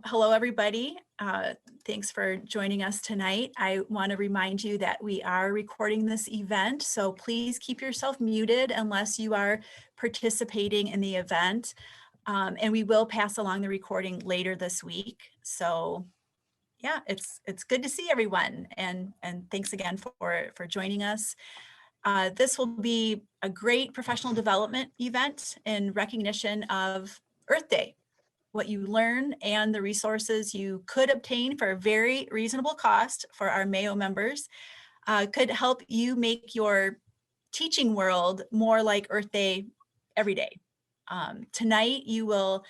hello, everybody. Thanks for joining us tonight. I want to remind you that we are recording this event, so please keep yourself muted unless you are participating in the event. And we will pass along the recording later this week. So yeah, it's good to see everyone, and thanks again for joining us. This will be a great professional development event in recognition of Earth Day. What you learn and the resources you could obtain for a very reasonable cost for our Mayo members could help you make your teaching world more like Earth Day every day. Tonight, you will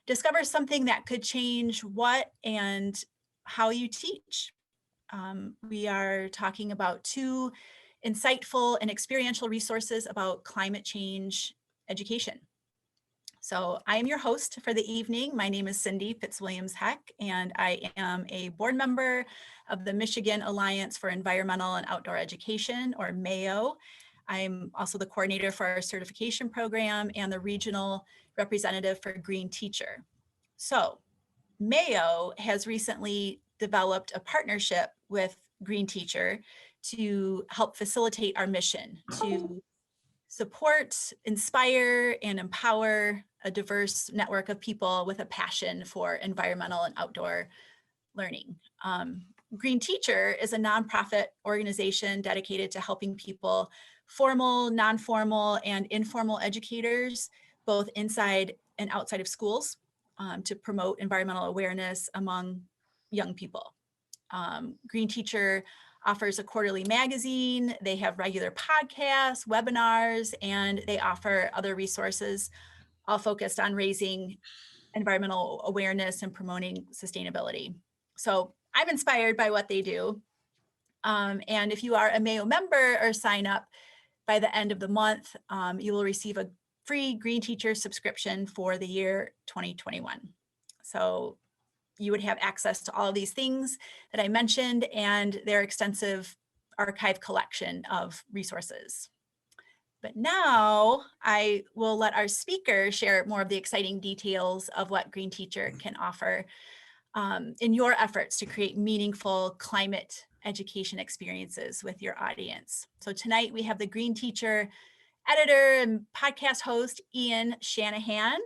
discover something that could change what and how you teach. We are talking about two insightful and experiential resources about climate change education. So I am your host for the evening. My name is Cindy Fitzwilliams Heck, and I am a board member of the Michigan Alliance for Environmental and Outdoor Education, or MAYO. I'm also the coordinator for our certification program and the regional representative for Green Teacher. So MAYO has recently developed a partnership with Green Teacher to help facilitate our mission to support, inspire, and empower a diverse network of people with a passion for environmental and outdoor learning. Green Teacher is a nonprofit organization dedicated to helping people, formal, non-formal, and informal educators, both inside and outside of schools, to promote environmental awareness among young people. Green Teacher offers a quarterly magazine, they have regular podcasts, webinars, and they offer other resources all focused on raising environmental awareness and promoting sustainability. So I'm inspired by what they do. And if you are a Mayo member or sign up by the end of the month, you will receive a free Green Teacher subscription for the year 2021. So you would have access to all of these things that I mentioned and their extensive archive collection of resources. But now I will let our speaker share more of the exciting details of what Green Teacher can offer in your efforts to create meaningful climate education experiences with your audience. So tonight we have the Green Teacher editor and podcast host, Ian Shanahan.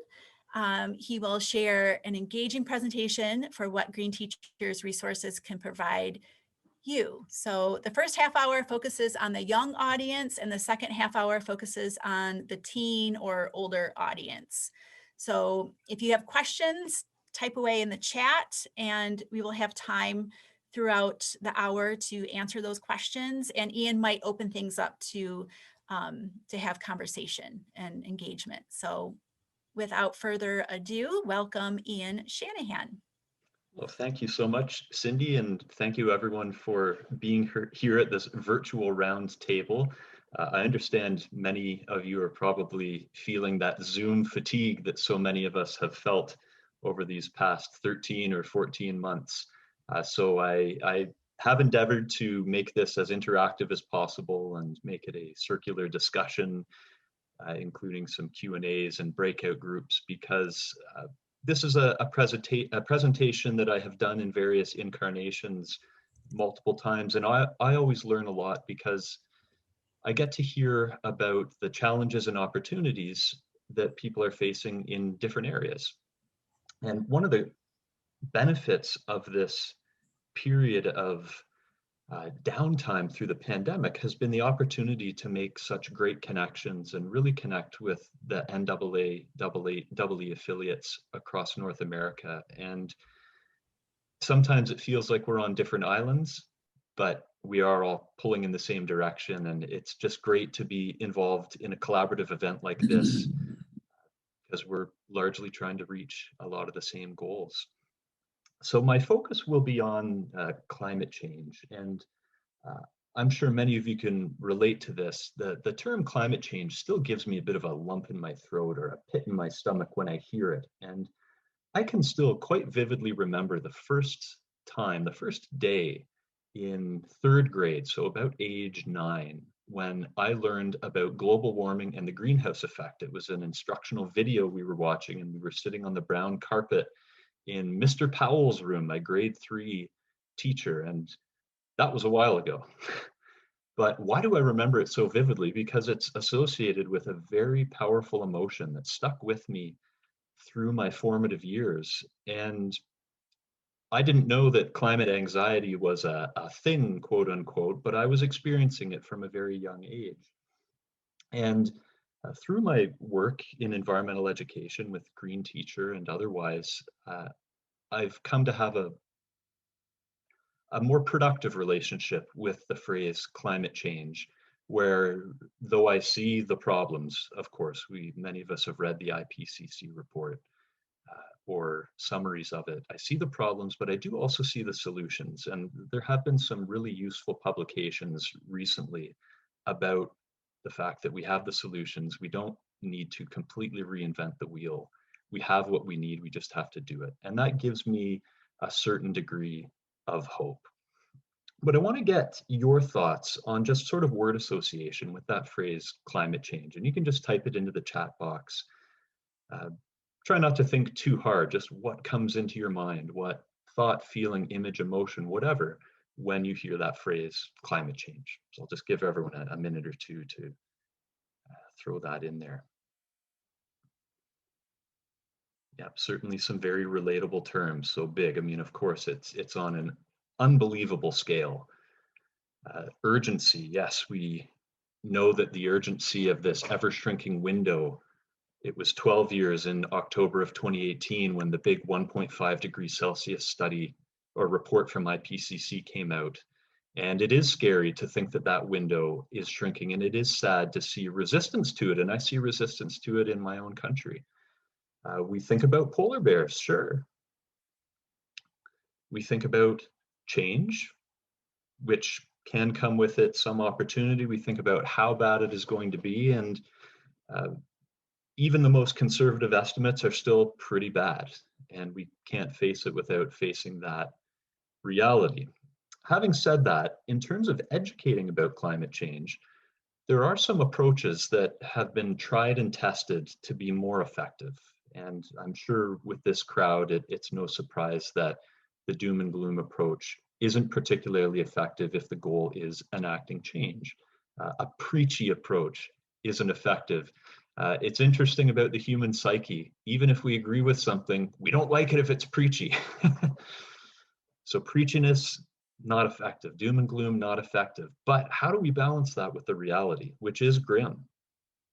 He will share an engaging presentation for what Green Teacher's resources can provide you. So the first half hour focuses on the young audience and the second half hour focuses on the teen or older audience. So if you have questions, type away in the chat and we will have time throughout the hour to answer those questions, and Ian might open things up to have conversation and engagement. So without further ado, welcome Ian Shanahan. Well, thank you so much, Cindy, and thank you everyone for being here at this virtual round table. I understand many of you are probably feeling that Zoom fatigue that so many of us have felt over these past 13 or 14 months. So I have endeavored to make this as interactive as possible and make it a circular discussion, including some Q&As and breakout groups, because this is a presentation that I have done in various incarnations multiple times, and I always learn a lot because I get to hear about the challenges and opportunities that people are facing in different areas. And one of the benefits of this period of downtime through the pandemic has been the opportunity to make such great connections and really connect with the NAAE affiliates across North America. And sometimes it feels like we're on different islands, but we are all pulling in the same direction. And it's just great to be involved in a collaborative event like this because we're largely trying to reach a lot of the same goals. So my focus will be on climate change, and I'm sure many of you can relate to this. The term climate change still gives me a bit of a lump in my throat or a pit in my stomach when I hear it. And I can still quite vividly remember the first day in third grade, so about age 9, when I learned about global warming and the greenhouse effect. It was an instructional video we were watching, and we were sitting on the brown carpet in Mr. Powell's room, my grade 3 teacher, and that was a while ago. But why do I remember it so vividly? Because it's associated with a very powerful emotion that stuck with me through my formative years. And I didn't know that climate anxiety was a thing, quote unquote, but I was experiencing it from a very young age. And through my work in environmental education with Green Teacher and otherwise, I've come to have a more productive relationship with the phrase climate change, where though I see the problems, of course, many of us have read the IPCC report or summaries of it. I see the problems, but I do also see the solutions. And there have been some really useful publications recently about the fact that we have the solutions. We don't need to completely reinvent the wheel. We have what we need, we just have to do it. And that gives me a certain degree of hope. But I want to get your thoughts on just sort of word association with that phrase climate change. And you can just type it into the chat box. Try not to think too hard, just what comes into your mind, what thought, feeling, image, emotion, whatever, when you hear that phrase climate change. So I'll just give everyone a minute or two to throw that in there. Yeah, certainly some very relatable terms. So big. I mean, of course, it's on an unbelievable scale. Urgency. Yes, we know that the urgency of this ever shrinking window. It was 12 years in October of 2018 when the big 1.5 degrees Celsius study or report from IPCC came out. And it is scary to think that that window is shrinking, and it is sad to see resistance to it. And I see resistance to it in my own country. We think about polar bears, sure. We think about change, which can come with it some opportunity. We think about how bad it is going to be, and even the most conservative estimates are still pretty bad, and we can't face it without facing that reality. Having said that, in terms of educating about climate change, there are some approaches that have been tried and tested to be more effective. And I'm sure with this crowd, it's no surprise that the doom and gloom approach isn't particularly effective if the goal is enacting change. A preachy approach isn't effective. It's interesting about the human psyche. Even if we agree with something, we don't like it if it's preachy. So preachiness, not effective. Doom and gloom, not effective. But how do we balance that with the reality, which is grim?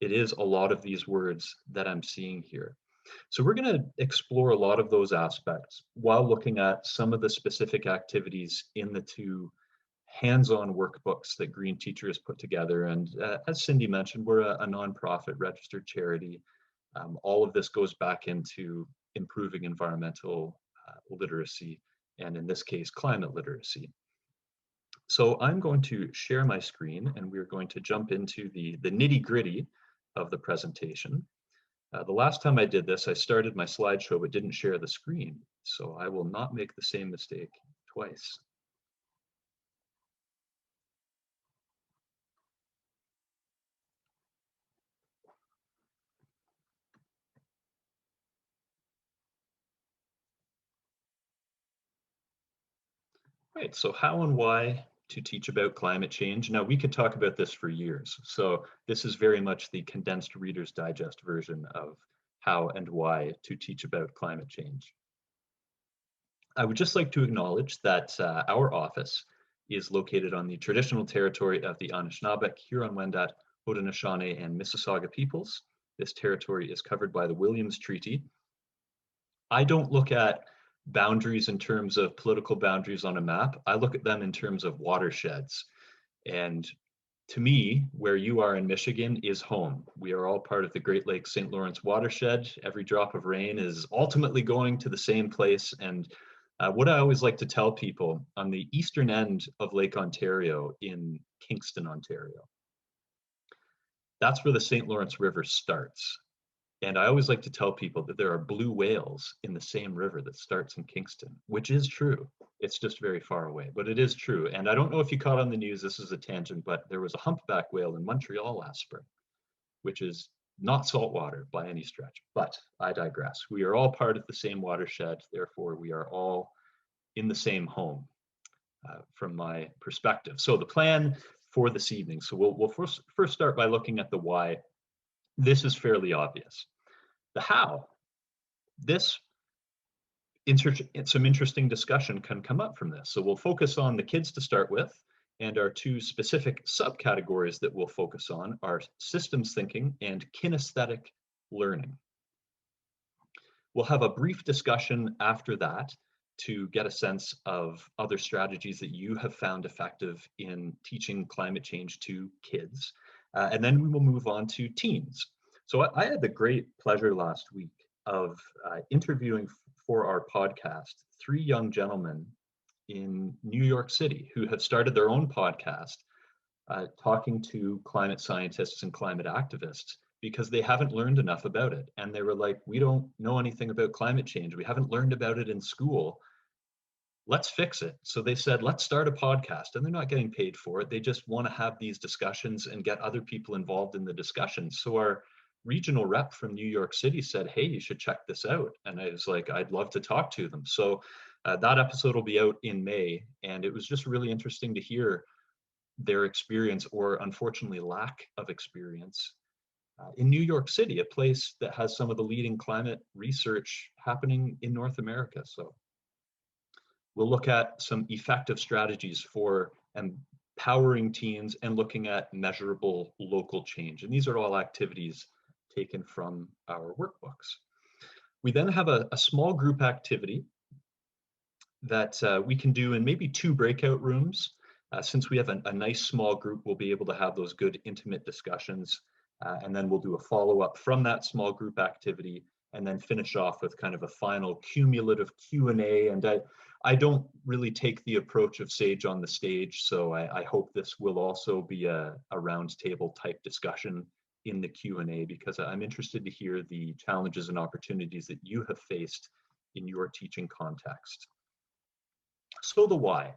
It is a lot of these words that I'm seeing here. So we're going to explore a lot of those aspects while looking at some of the specific activities in the two hands-on workbooks that Green Teacher has put together. And as Cindy mentioned, we're a nonprofit registered charity. All of this goes back into improving environmental literacy, and in this case, climate literacy. So I'm going to share my screen, and we're going to jump into the nitty-gritty of the presentation. The last time I did this, I started my slideshow but didn't share the screen, so I will not make the same mistake twice. Right, so how and why to teach about climate change? Now, we could talk about this for years. So this is very much the condensed Reader's Digest version of how and why to teach about climate change. I would just like to acknowledge that our office is located on the traditional territory of the Anishinaabeg, Huron-Wendat, Haudenosaunee, and Mississauga peoples. This territory is covered by the Williams Treaty. I don't look at boundaries in terms of political boundaries on a map. I look at them in terms of watersheds. And to me, where you are in Michigan is home. We are all part of the Great Lakes St. Lawrence watershed. Every drop of rain is ultimately going to the same place. And what I always like to tell people, on the eastern end of Lake Ontario in Kingston, Ontario, that's where the St. Lawrence River starts. And I always like to tell people that there are blue whales in the same river that starts in Kingston, which is true. It's just very far away, but it is true. And I don't know if you caught on the news, this is a tangent, but there was a humpback whale in Montreal last spring, which is not salt water by any stretch, but I digress. We are all part of the same watershed, therefore we are all in the same home from my perspective. So the plan for this evening, so we'll first start by looking at the why. This is fairly obvious. The how, some interesting discussion can come up from this. So we'll focus on the kids to start with, and our two specific subcategories that we'll focus on are systems thinking and kinesthetic learning. We'll have a brief discussion after that to get a sense of other strategies that you have found effective in teaching climate change to kids. And then we will move on to teens. So I had the great pleasure last week of interviewing for our podcast 3 young gentlemen in New York City who have started their own podcast talking to climate scientists and climate activists because they haven't learned enough about it. And they were like, we don't know anything about climate change. We haven't learned about it in school. Let's fix it. So they said, let's start a podcast. And they're not getting paid for it. They just want to have these discussions and get other people involved in the discussions. So our regional rep from New York City said, hey, you should check this out. And I was like, I'd love to talk to them. So that episode will be out in May. And it was just really interesting to hear their experience, or unfortunately lack of experience, in New York City, a place that has some of the leading climate research happening in North America. So we'll look at some effective strategies for empowering teens and looking at measurable local change. And these are all activities taken from our workbooks. We then have a small group activity that we can do in maybe 2 breakout rooms. Since we have a nice small group, we'll be able to have those good intimate discussions. And then we'll do a follow-up from that small group activity and then finish off with kind of a final cumulative Q&A. And I don't really take the approach of Sage on the stage, so I hope this will also be a roundtable type discussion in the Q&A, because I'm interested to hear the challenges and opportunities that you have faced in your teaching context. So the why.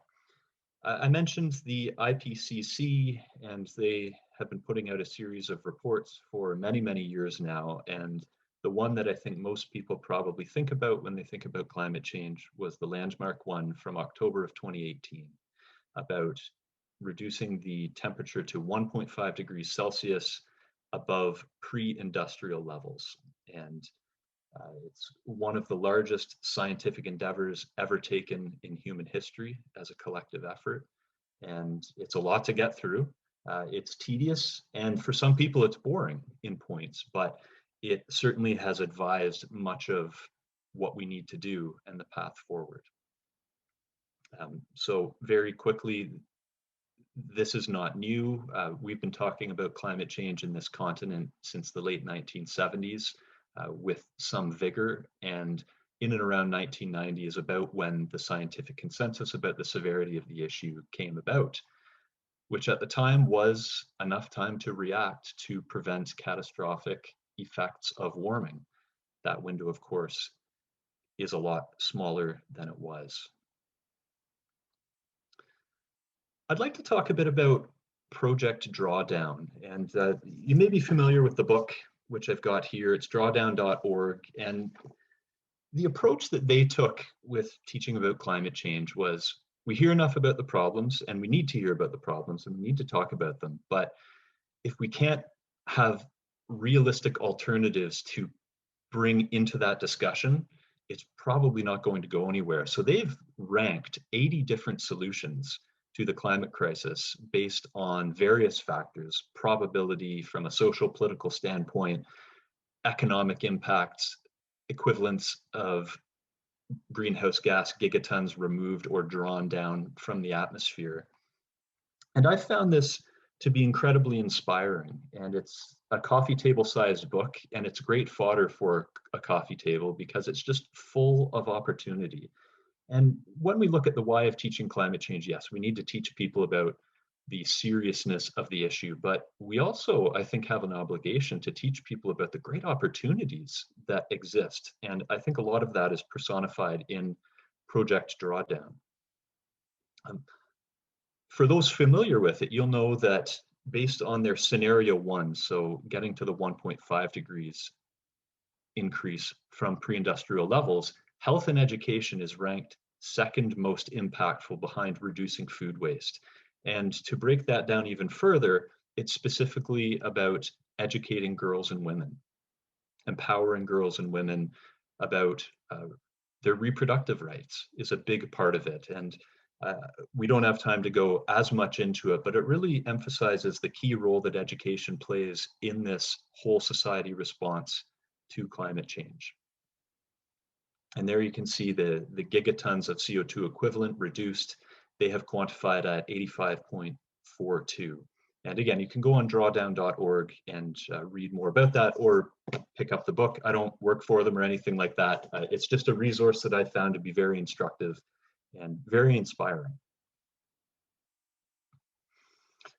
I mentioned the IPCC, and they have been putting out a series of reports for many, many years now. And the one that I think most people probably think about when they think about climate change was the landmark one from October of 2018 about reducing the temperature to 1.5 degrees Celsius above pre-industrial levels. And it's one of the largest scientific endeavors ever taken in human history as a collective effort. And it's a lot to get through. It's tedious, and for some people it's boring in points, but it certainly has advised much of what we need to do and the path forward. So very quickly, this is not new. We've been talking about climate change in this continent since the late 1970s. With some vigor, and in and around 1990 is about when the scientific consensus about the severity of the issue came about, which at the time was enough time to react to prevent catastrophic effects of warming. That window, of course, is a lot smaller than it was. I'd like to talk a bit about Project Drawdown, and you may be familiar with the book, which I've got here. It's drawdown.org. And the approach that they took with teaching about climate change was, we hear enough about the problems, and we need to hear about the problems, and we need to talk about them. But if we can't have realistic alternatives to bring into that discussion, it's probably not going to go anywhere. So they've ranked 80 different solutions to the climate crisis based on various factors: probability from a social political standpoint, economic impacts, equivalence of greenhouse gas gigatons removed or drawn down from the atmosphere. And I found this to be incredibly inspiring. And it's a coffee table sized book, and it's great fodder for a coffee table because it's just full of opportunity. And when we look at the why of teaching climate change, yes, we need to teach people about the seriousness of the issue, but we also, I think, have an obligation to teach people about the great opportunities that exist. And I think a lot of that is personified in Project Drawdown. For those familiar with it, you'll know that based on their scenario 1, so getting to the 1.5 degrees increase from pre-industrial levels, health and education is ranked second most impactful behind reducing food waste. And to break that down even further, it's specifically about educating girls and women, empowering girls and women about their reproductive rights is a big part of it. And we don't have time to go as much into it, but it really emphasizes the key role that education plays in this whole society response to climate change. And there you can see the gigatons of CO2 equivalent reduced. They have quantified at 85.42. And again, you can go on drawdown.org and read more about that, or pick up the book. I don't work for them or anything like that. It's just a resource that I found to be very instructive and very inspiring.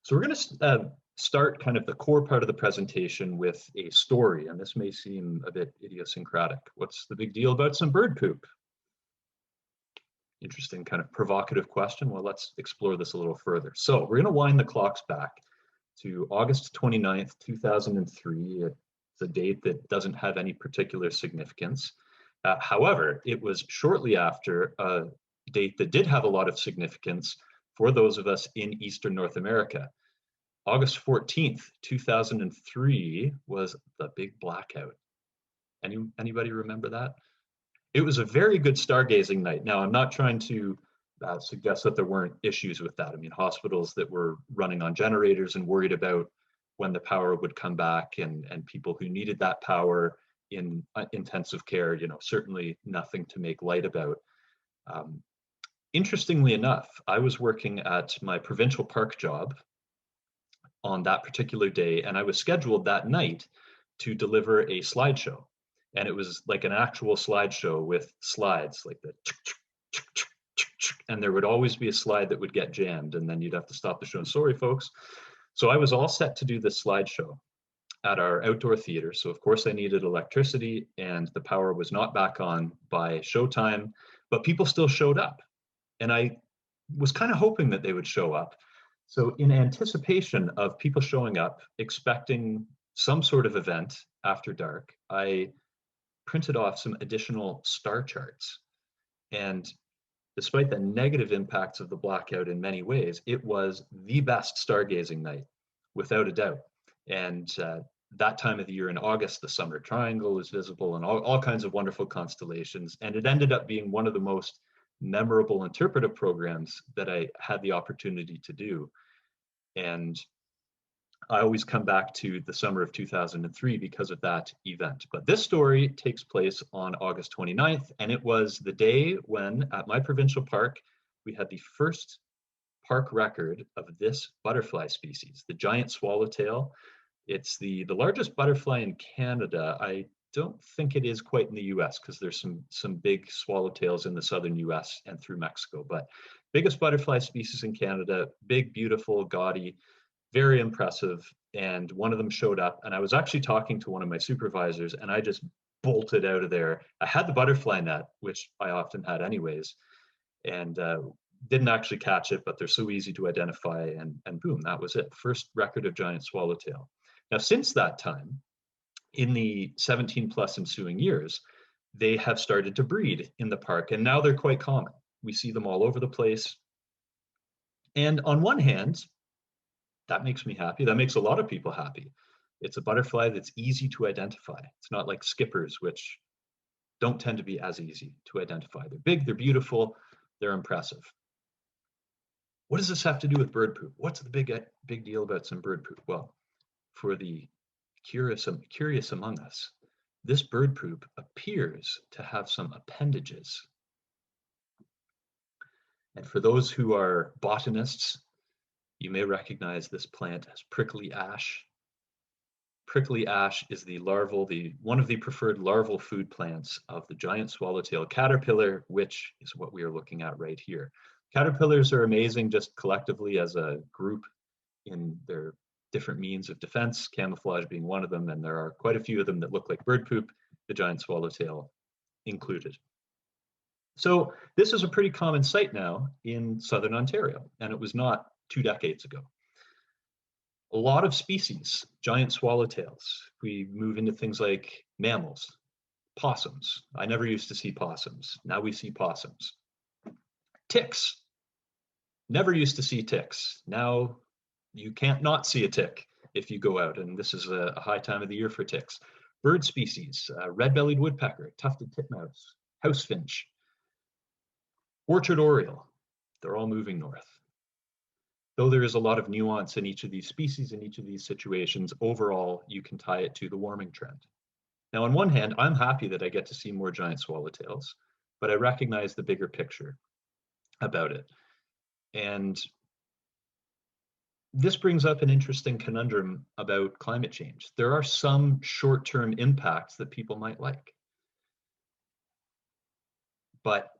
So we're going to start kind of the core part of the presentation with a story, and this may seem a bit idiosyncratic. What's the big deal about some bird poop? Interesting, kind of provocative question. Well, let's explore this a little further. So we're going to wind the clocks back to August 29th, 2003. It's a date that doesn't have any particular significance. However, it was shortly after a date that did have a lot of significance for those of us in Eastern North America. August 14th, 2003 was the big blackout. Anybody remember that? It was a very good stargazing night. Now, I'm not trying to suggest that there weren't issues with that. I mean, hospitals that were running on generators and worried about when the power would come back, and people who needed that power in intensive care, you know, certainly nothing to make light about. Interestingly enough, I was working at my provincial park job on that particular day, and I was scheduled that night to deliver a slideshow. And it was like an actual slideshow with slides like the, and there would always be a slide that would get jammed, and then you'd have to stop the show. And sorry, folks. So I was all set to do this slideshow at our outdoor theater. So of course I needed electricity, and the power was not back on by showtime, but people still showed up. And I was kind of hoping that they would show up. So in anticipation of people showing up, expecting some sort of event after dark, I printed off some additional star charts. And despite the negative impacts of the blackout in many ways, it was the best stargazing night, without a doubt. And that time of the year in August, the Summer Triangle is visible, and all kinds of wonderful constellations. And it ended up being one of the most memorable interpretive programs that I had the opportunity to do. And I always come back to the summer of 2003 because of that event. But this story takes place on August 29th, and it was the day when, at my provincial park, we had the first park record of this butterfly species, the giant swallowtail. It's the largest butterfly in Canada. I don't think it is quite in the US, because there's some big swallowtails in the southern US and through Mexico, but biggest butterfly species in Canada, big, beautiful, gaudy, very impressive. And one of them showed up, and I was actually talking to one of my supervisors, and I just bolted out of there. I had the butterfly net, which I often had anyways, and didn't actually catch it, but they're so easy to identify, and boom, that was it. First record of giant swallowtail. Now, since that time, in the 17 plus ensuing years, they have started to breed in the park, and now they're quite common. We see them all over the place. And on one hand, that makes me happy. That makes a lot of people happy. It's a butterfly that's easy to identify. It's not like skippers, which don't tend to be as easy to identify. They're big, they're beautiful, they're impressive. What does this have to do with bird poop? What's the big deal about some bird poop? Well, for the curious among us, this bird poop appears to have some appendages. And for those who are botanists, you may recognize this plant as prickly ash. Prickly ash is one of the preferred larval food plants of the giant swallowtail caterpillar, which is what we are looking at right here. Caterpillars are amazing just collectively as a group in their different means of defense, camouflage being one of them, and there are quite a few of them that look like bird poop, the giant swallowtail included. So this is a pretty common sight now in southern Ontario, and it was not 2 decades ago. A lot of species, giant swallowtails. We move into things like mammals, possums. I never used to see possums. Now we see possums. Ticks. Never used to see ticks. Now you can't not see a tick if you go out, and this is a high time of the year for ticks. Bird species, red-bellied woodpecker, tufted titmouse, house finch, orchard oriole. They're all moving north. Though there is a lot of nuance in each of these species, in each of these situations, overall, you can tie it to the warming trend. Now, on one hand, I'm happy that I get to see more giant swallowtails, but I recognize the bigger picture about it. And this brings up an interesting conundrum about climate change. There are some short-term impacts that people might like, but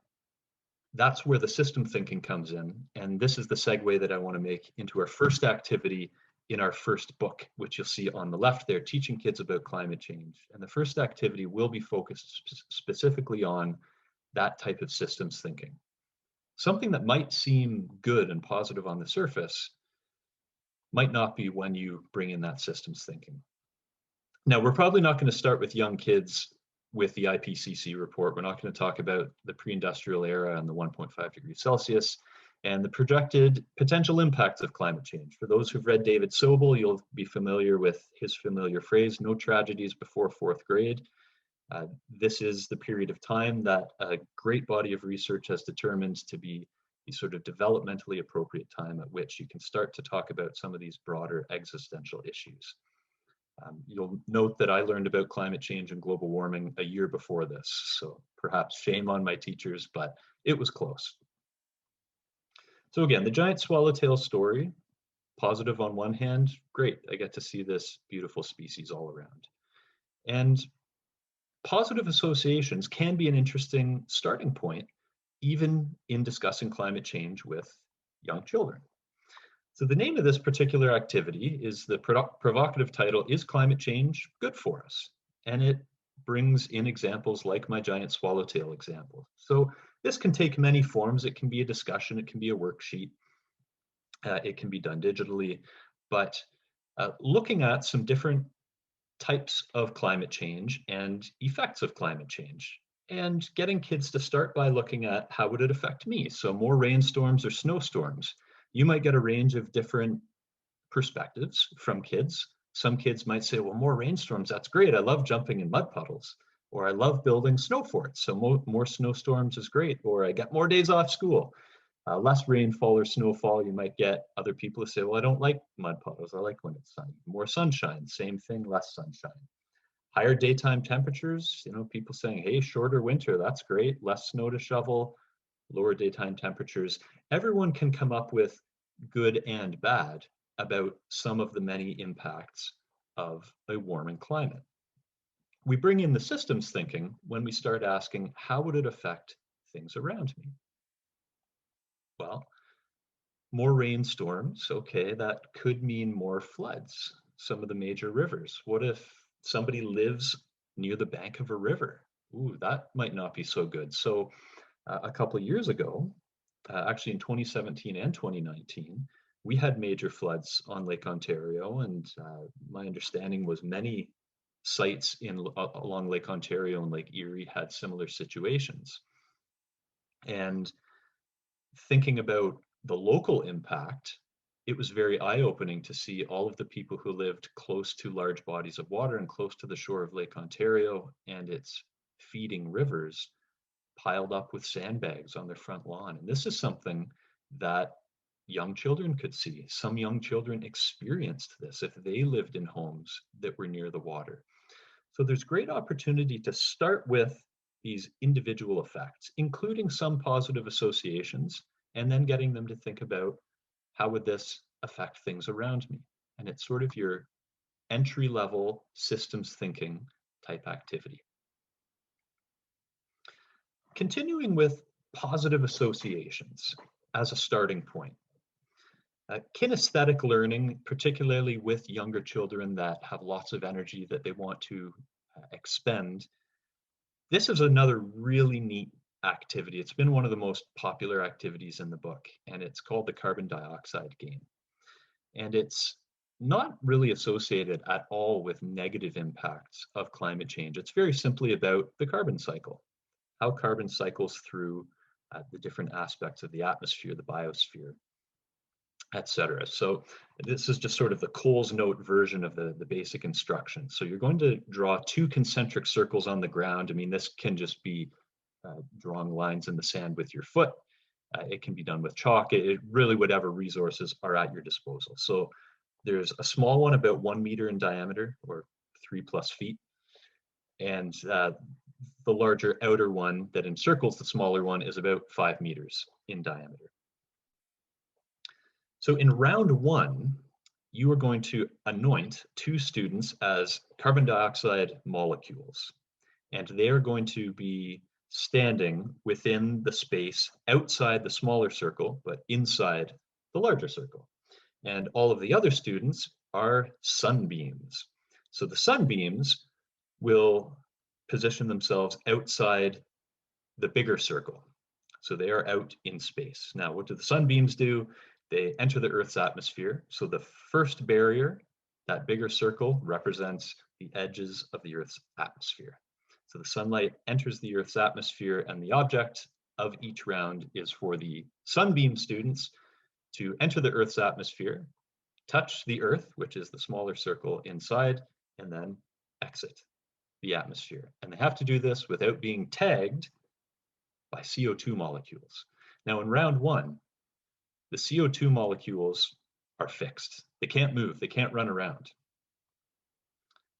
that's where the system thinking comes in. And this is the segue that I want to make into our first activity in our first book, which you'll see on the left there, Teaching Kids About Climate Change. And the first activity will be focused specifically on that type of systems thinking. Something that might seem good and positive on the surface might not be when you bring in that systems thinking. Now, we're probably not going to start with young kids with the IPCC report. We're not going to talk about the pre-industrial era and the 1.5 degrees Celsius and the projected potential impacts of climate change. For those who've read David Sobel, you'll be familiar with his familiar phrase, no tragedies before fourth grade. This is the period of time that a great body of research has determined to be the sort of developmentally appropriate time at which you can start to talk about some of these broader existential issues. You'll note that I learned about climate change and global warming a year before this, so perhaps shame on my teachers, but it was close. So again, the giant swallowtail story, positive on one hand, great, I get to see this beautiful species all around. And positive associations can be an interesting starting point, even in discussing climate change with young children. So the name of this particular activity is the provocative title, Is Climate Change Good for Us? And it brings in examples like my giant swallowtail example. So this can take many forms. It can be a discussion, it can be a worksheet, it can be done digitally, but looking at some different types of climate change and effects of climate change, and getting kids to start by looking at how would it affect me? So more rainstorms or snowstorms. You might get a range of different perspectives from kids. Some kids might say, well, more rainstorms, that's great. I love jumping in mud puddles, or I love building snow forts. So more snowstorms is great, or I get more days off school. Less rainfall or snowfall, you might get other people who say, well, I don't like mud puddles. I like when it's sunny. More sunshine, same thing, less sunshine. Higher daytime temperatures, people saying, hey, shorter winter, that's great. Less snow to shovel, lower daytime temperatures. Everyone can come up with good and bad about some of the many impacts of a warming climate. We bring in the systems thinking when we start asking, how would it affect things around me? Well, more rainstorms, okay, that could mean more floods, some of the major rivers. What if somebody lives near the bank of a river? Ooh, that might not be so good. So a couple of years ago, actually in 2017 and 2019, we had major floods on Lake Ontario, and my understanding was many sites along Lake Ontario and Lake Erie had similar situations. And thinking about the local impact, it was very eye-opening to see all of the people who lived close to large bodies of water and close to the shore of Lake Ontario and its feeding rivers piled up with sandbags on their front lawn. And this is something that young children could see. Some young children experienced this if they lived in homes that were near the water. So there's great opportunity to start with these individual effects, including some positive associations, and then getting them to think about how would this affect things around me? And it's sort of your entry-level systems thinking type activity. Continuing with positive associations as a starting point. Kinesthetic learning, particularly with younger children that have lots of energy that they want to expend, this is another really neat activity. It's been one of the most popular activities in the book, and it's called the carbon dioxide game. And it's not really associated at all with negative impacts of climate change. It's very simply about the carbon cycle, how carbon cycles through the different aspects of the atmosphere, the biosphere, etc. So this is just sort of the Coles Note version of the basic instructions. So you're going to draw 2 concentric circles on the ground. I mean, this can just be drawing lines in the sand with your foot. It can be done with chalk. It really, whatever resources are at your disposal. So there's a small one about 1 meter in diameter, or 3+ feet. And the larger outer one that encircles the smaller one is about 5 meters in diameter. So in round 1, you are going to anoint 2 students as carbon dioxide molecules, and they are going to be standing within the space outside the smaller circle, but inside the larger circle. And all of the other students are sunbeams. So the sunbeams will position themselves outside the bigger circle. So they are out in space. Now, what do the sunbeams do? They enter the Earth's atmosphere. So the first barrier, that bigger circle, represents the edges of the Earth's atmosphere. So the sunlight enters the Earth's atmosphere, and the object of each round is for the sunbeam students to enter the Earth's atmosphere, touch the Earth, which is the smaller circle inside, and then exit the atmosphere. And they have to do this without being tagged by CO2 molecules. Now in round 1, the CO2 molecules are fixed. They can't move, they can't run around.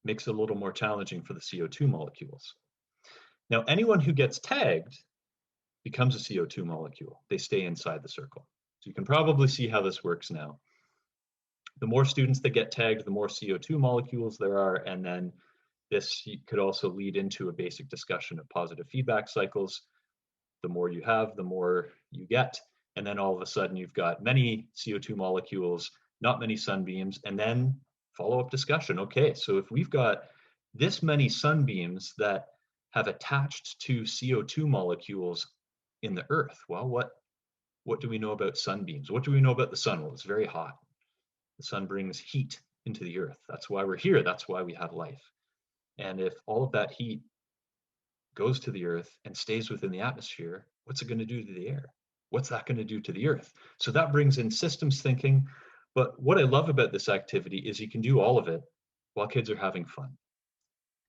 Makes it a little more challenging for the CO2 molecules. Now, anyone who gets tagged becomes a CO2 molecule. They stay inside the circle. So you can probably see how this works now. The more students that get tagged, the more CO2 molecules there are, and then this could also lead into a basic discussion of positive feedback cycles. The more you have, the more you get. And then all of a sudden you've got many CO2 molecules, not many sunbeams, and then follow-up discussion. Okay, so if we've got this many sunbeams that have attached to CO2 molecules in the Earth, well, what do we know about sunbeams? What do we know about the sun? Well, it's very hot. The sun brings heat into the Earth. That's why we're here. That's why we have life. And if all of that heat goes to the Earth and stays within the atmosphere, what's it going to do to the air? What's that going to do to the Earth? So that brings in systems thinking. But what I love about this activity is you can do all of it while kids are having fun.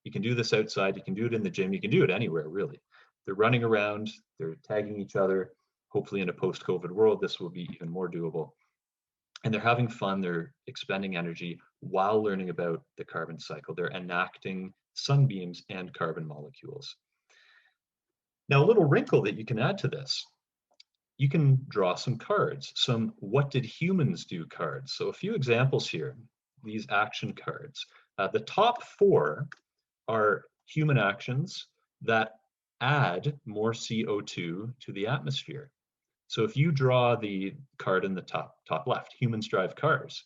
You can do this outside, you can do it in the gym, you can do it anywhere, really. They're running around, they're tagging each other. Hopefully in a post-COVID world, this will be even more doable. And they're having fun, they're expending energy while learning about the carbon cycle. They're enacting sunbeams and carbon molecules. Now, a little wrinkle that you can add to this, you can draw some cards, some what did humans do cards. So a few examples here, these action cards. The top 4 are human actions that add more CO2 to the atmosphere. So if you draw the card in the top left, humans drive cars,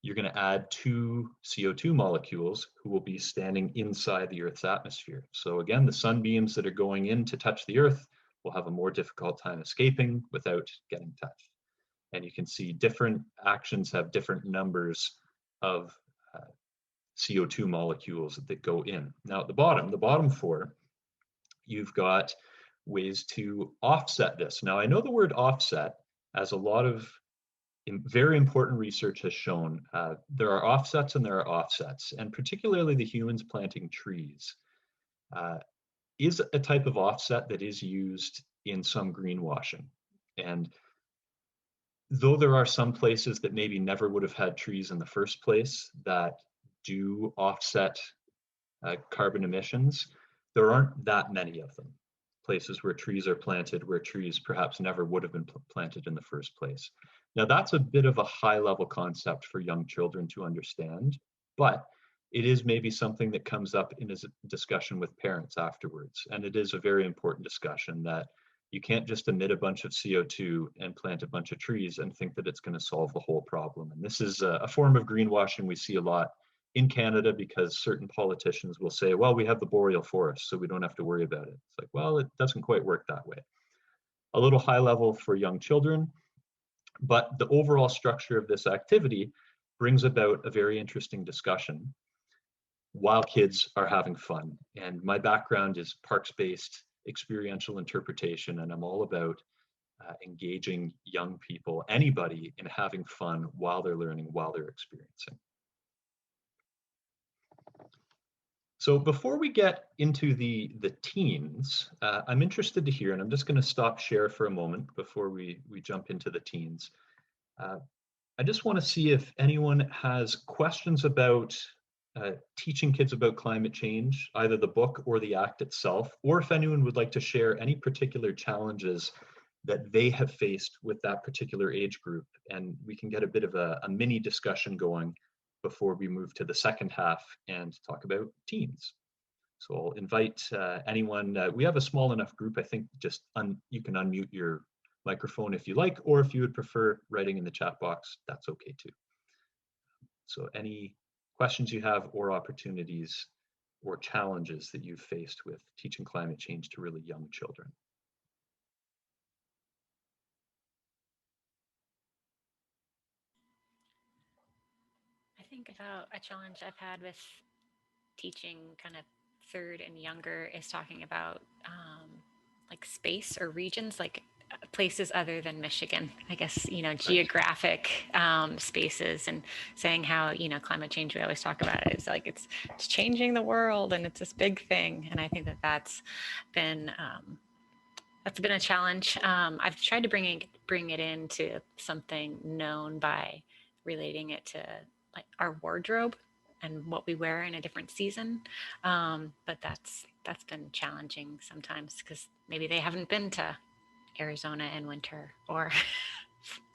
you're going to add 2 CO2 molecules who will be standing inside the Earth's atmosphere. So again, the sunbeams that are going in to touch the Earth will have a more difficult time escaping without getting touched. And you can see different actions have different numbers of CO2 molecules that go in. Now at the bottom 4, you've got ways to offset this. Now I know the word offset, as a lot of very important research has shown, there are offsets and there are offsets, and particularly the humans planting trees is a type of offset that is used in some greenwashing. And though there are some places that maybe never would have had trees in the first place that do offset carbon emissions, there aren't that many of them. Places where trees are planted, where trees perhaps never would have been planted in the first place. Now that's a bit of a high level concept for young children to understand, but it is maybe something that comes up in a discussion with parents afterwards. And it is a very important discussion that you can't just emit a bunch of CO2 and plant a bunch of trees and think that it's going to solve the whole problem. And this is a form of greenwashing we see a lot in Canada, because certain politicians will say, well, we have the boreal forest, so we don't have to worry about it. It's like, well, it doesn't quite work that way. A little high level for young children, but the overall structure of this activity brings about a very interesting discussion while kids are having fun. And my background is parks-based experiential interpretation, and I'm all about engaging young people, anybody, in having fun while they're learning, while they're experiencing. So before we get into the teens, I'm interested to hear, and I'm just going to stop share for a moment before we jump into the teens. I just want to see if anyone has questions about teaching kids about climate change, either the book or the act itself, or if anyone would like to share any particular challenges that they have faced with that particular age group. And we can get a bit of a mini discussion going before we move to the second half and talk about teens. So I'll invite anyone. We have a small enough group, I think just you can unmute your microphone if you like, or if you would prefer writing in the chat box, that's okay too. So any questions you have or opportunities or challenges that you've faced with teaching climate change to really young children? I think about a challenge I've had with teaching kind of third and younger is talking about like space or regions, like places other than Michigan, I guess, you know, geographic spaces, and saying how, you know, climate change, we always talk about it, it's like it's changing the world and it's this big thing. And I think that that's been a challenge. I've tried to bring it into something known by relating it to like our wardrobe and what we wear in a different season. But that's been challenging sometimes because maybe they haven't been to Arizona in winter, or,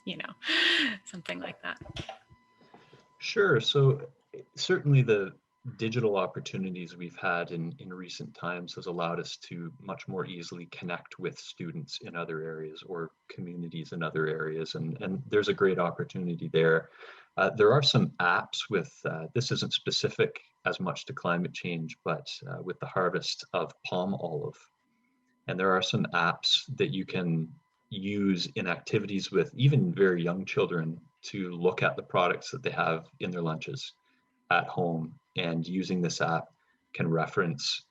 you know, something like that. Sure. So certainly the digital opportunities we've had in recent times has allowed us to much more easily connect with students in other areas or communities in other areas. And there's a great opportunity there. There are some apps with, this isn't specific as much to climate change, but with the harvest of palm olive. And there are some apps that you can use in activities with even very young children to look at the products that they have in their lunches at home. And using this app can reference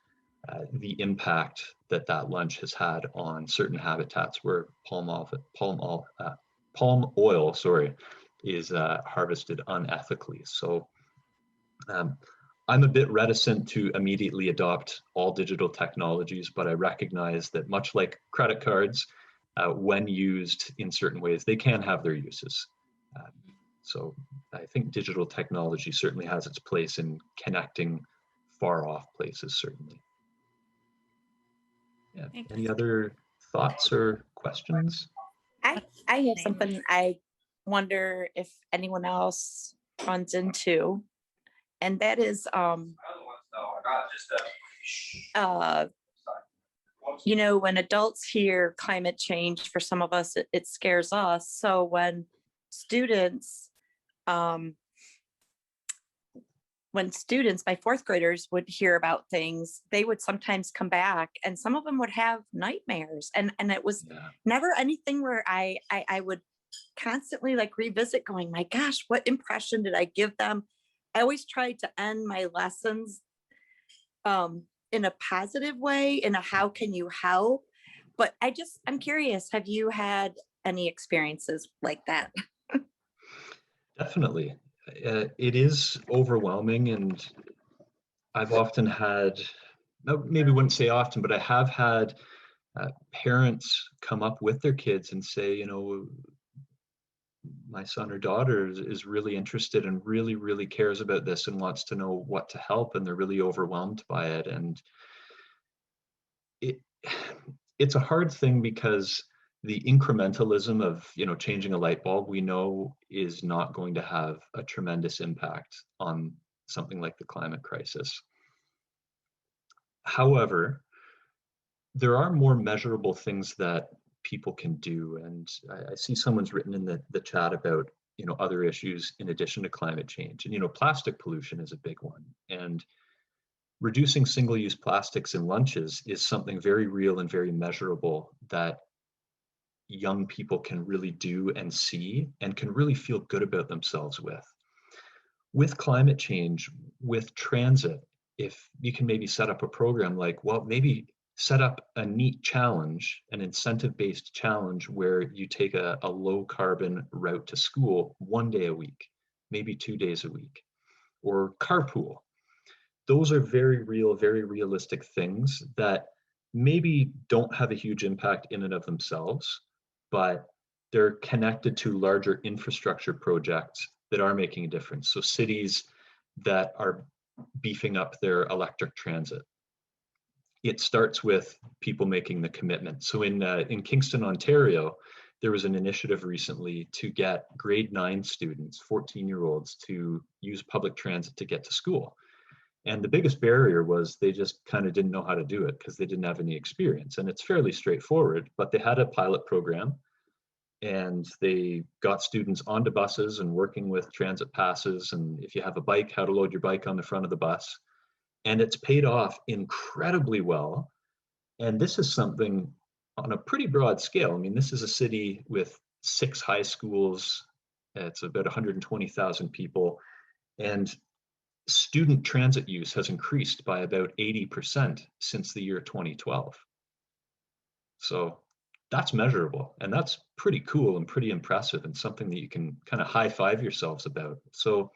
the impact that that lunch has had on certain habitats where palm oil, is harvested unethically. So I'm a bit reticent to immediately adopt all digital technologies, but I recognize that much like credit cards, when used in certain ways, they can have their uses. So I think digital technology certainly has its place in connecting far off places, certainly. Yeah. Any other thoughts or questions? I have something I wonder if anyone else runs into, and that is, you know, when adults hear climate change, for some of us, it scares us. So when students, my fourth graders would hear about things, they would sometimes come back and some of them would have nightmares. And it was never anything where I would constantly like revisit going, my gosh, what impression did I give them? I always tried to end my lessons in a positive way, in a how can you help? But I'm curious, have you had any experiences like that? Definitely. It is overwhelming, and I've often had, maybe wouldn't say often, but I have had parents come up with their kids and say, you know, my son or daughter is really interested and really, really cares about this and wants to know what to help, and they're really overwhelmed by it. And it's a hard thing because the incrementalism of, you know, changing a light bulb, we know is not going to have a tremendous impact on something like the climate crisis. However, there are more measurable things that people can do. And I see someone's written in the chat about, you know, other issues in addition to climate change. And, you know, plastic pollution is a big one. And reducing single-use plastics in lunches is something very real and very measurable that young people can really do and see and can really feel good about themselves with. With climate change, with transit, if you can maybe set up a program like, well, maybe set up a neat challenge, an incentive-based challenge where you take a low carbon route to school 1 day a week, maybe 2 days a week, or carpool. Those are very real, very realistic things that maybe don't have a huge impact in and of themselves, but they're connected to larger infrastructure projects that are making a difference. So cities that are beefing up their electric transit. It starts with people making the commitment. So in Kingston, Ontario, there was an initiative recently to get grade 9 students, 14-year-olds, to use public transit to get to school. And the biggest barrier was they just kind of didn't know how to do it because they didn't have any experience. And it's fairly straightforward, but they had a pilot program and they got students onto buses and working with transit passes. And if you have a bike, how to load your bike on the front of the bus. And it's paid off incredibly well. And this is something on a pretty broad scale. I mean, this is a city with 6 high schools. It's about 120,000 people. And student transit use has increased by about 80% since the year 2012. So that's measurable, and that's pretty cool and pretty impressive, and something that you can kind of high five yourselves about. So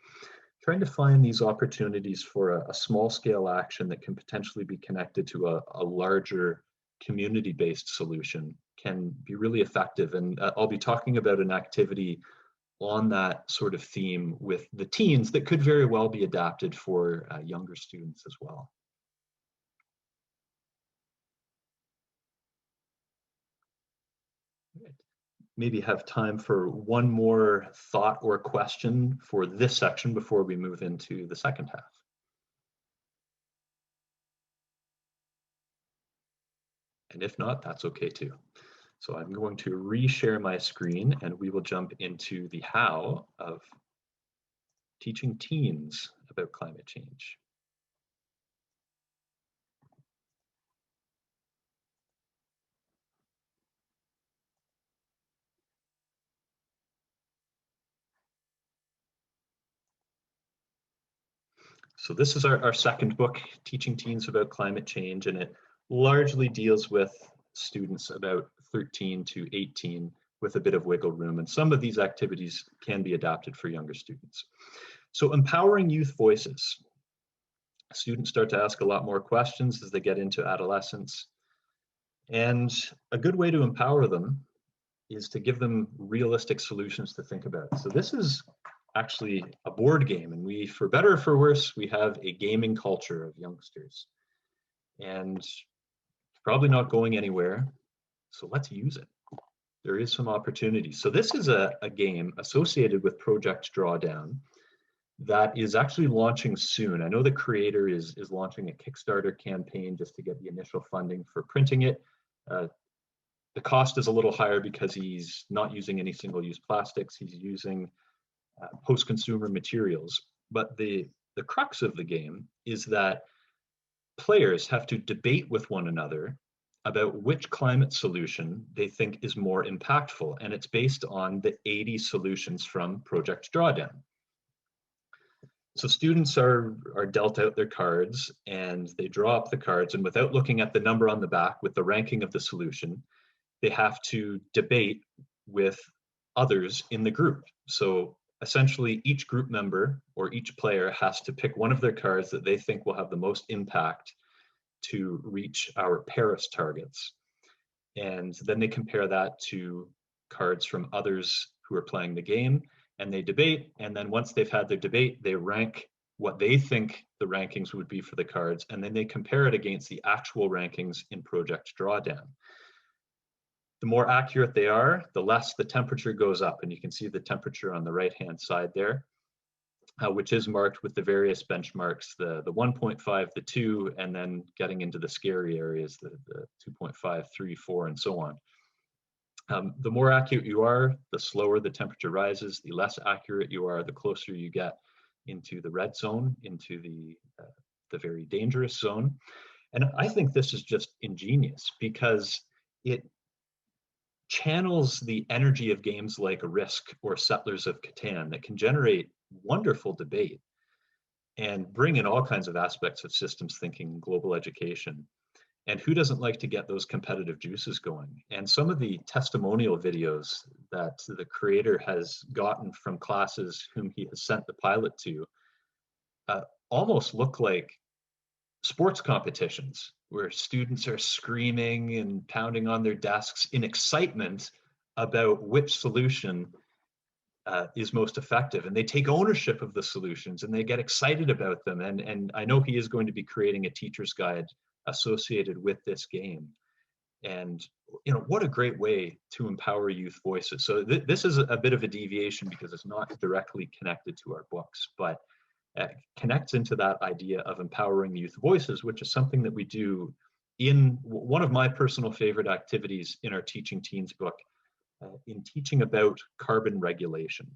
trying to find these opportunities for a small scale action that can potentially be connected to a larger community-based solution can be really effective. And I'll be talking about an activity on that sort of theme with the teens that could very well be adapted for younger students as well. Maybe have time for one more thought or question for this section before we move into the second half. And if not, that's okay too. So I'm going to reshare my screen and we will jump into the how of teaching teens about climate change. So this is our second book, Teaching Teens About Climate Change, and it largely deals with students about 13 to 18 with a bit of wiggle room, and some of these activities can be adapted for younger students. So empowering youth voices. Students start to ask a lot more questions as they get into adolescence, and a good way to empower them is to give them realistic solutions to think about. So this is actually a board game, and we, for better or for worse, we have a gaming culture of youngsters, and it's probably not going anywhere, so let's use it. There is some opportunity. So this is a game associated with Project Drawdown that is actually launching soon. I know the creator is launching a Kickstarter campaign just to get the initial funding for printing it. The cost is a little higher because he's not using any single-use plastics. He's using post-consumer materials. But the crux of the game is that players have to debate with one another about which climate solution they think is more impactful. And it's based on the 80 solutions from Project Drawdown. So students are dealt out their cards and they draw up the cards, and without looking at the number on the back with the ranking of the solution, they have to debate with others in the group. So essentially each group member or each player has to pick one of their cards that they think will have the most impact to reach our Paris targets. And then they compare that to cards from others who are playing the game, and they debate. And then once they've had their debate, they rank what they think the rankings would be for the cards, and then they compare it against the actual rankings in Project Drawdown. The more accurate they are, the less the temperature goes up. And you can see the temperature on the right-hand side there, which is marked with the various benchmarks, the 1.5, the 2, and then getting into the scary areas, the 2.5, 3, 4, and so on. The more accurate you are, the slower the temperature rises. The less accurate you are, the closer you get into the red zone, into the very dangerous zone. And I think this is just ingenious because it channels the energy of games like Risk or Settlers of Catan that can generate wonderful debate. and bring in all kinds of aspects of systems thinking, global education. And who doesn't like to get those competitive juices going? And some of the testimonial videos that the creator has gotten from classes whom he has sent the pilot to almost look like sports competitions where students are screaming and pounding on their desks in excitement about which solution is most effective. And they take ownership of the solutions and they get excited about them. And I know he is going to be creating a teacher's guide associated with this game. And what a great way to empower youth voices. So this is a bit of a deviation because it's not directly connected to our books, but connects into that idea of empowering youth voices, which is something that we do in one of my personal favorite activities in our Teaching Teens book, in teaching about carbon regulation.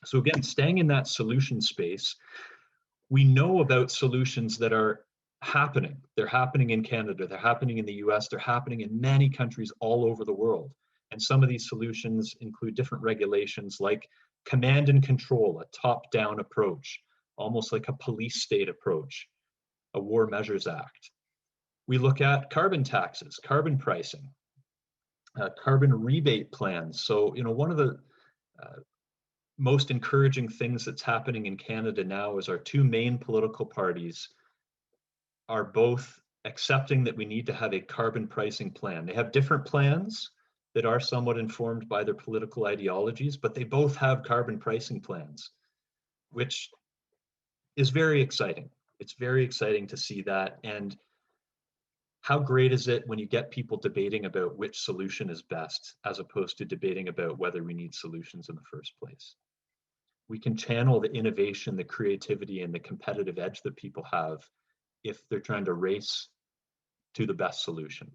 So again, staying in that solution space, we know about solutions that are happening. They're happening in Canada, they're happening in the US, they're happening in many countries all over the world. And some of these solutions include different regulations like command and control, a top-down approach, almost like a police state approach, a War Measures Act. We look at carbon taxes, carbon pricing, carbon rebate plans. So, one of the most encouraging things that's happening in Canada now is our two main political parties are both accepting that we need to have a carbon pricing plan. They have different plans that are somewhat informed by their political ideologies, but they both have carbon pricing plans, which is very exciting. It's very exciting to see that. And how great is it when you get people debating about which solution is best, as opposed to debating about whether we need solutions in the first place? We can channel the innovation, the creativity, and the competitive edge that people have if they're trying to race to the best solution.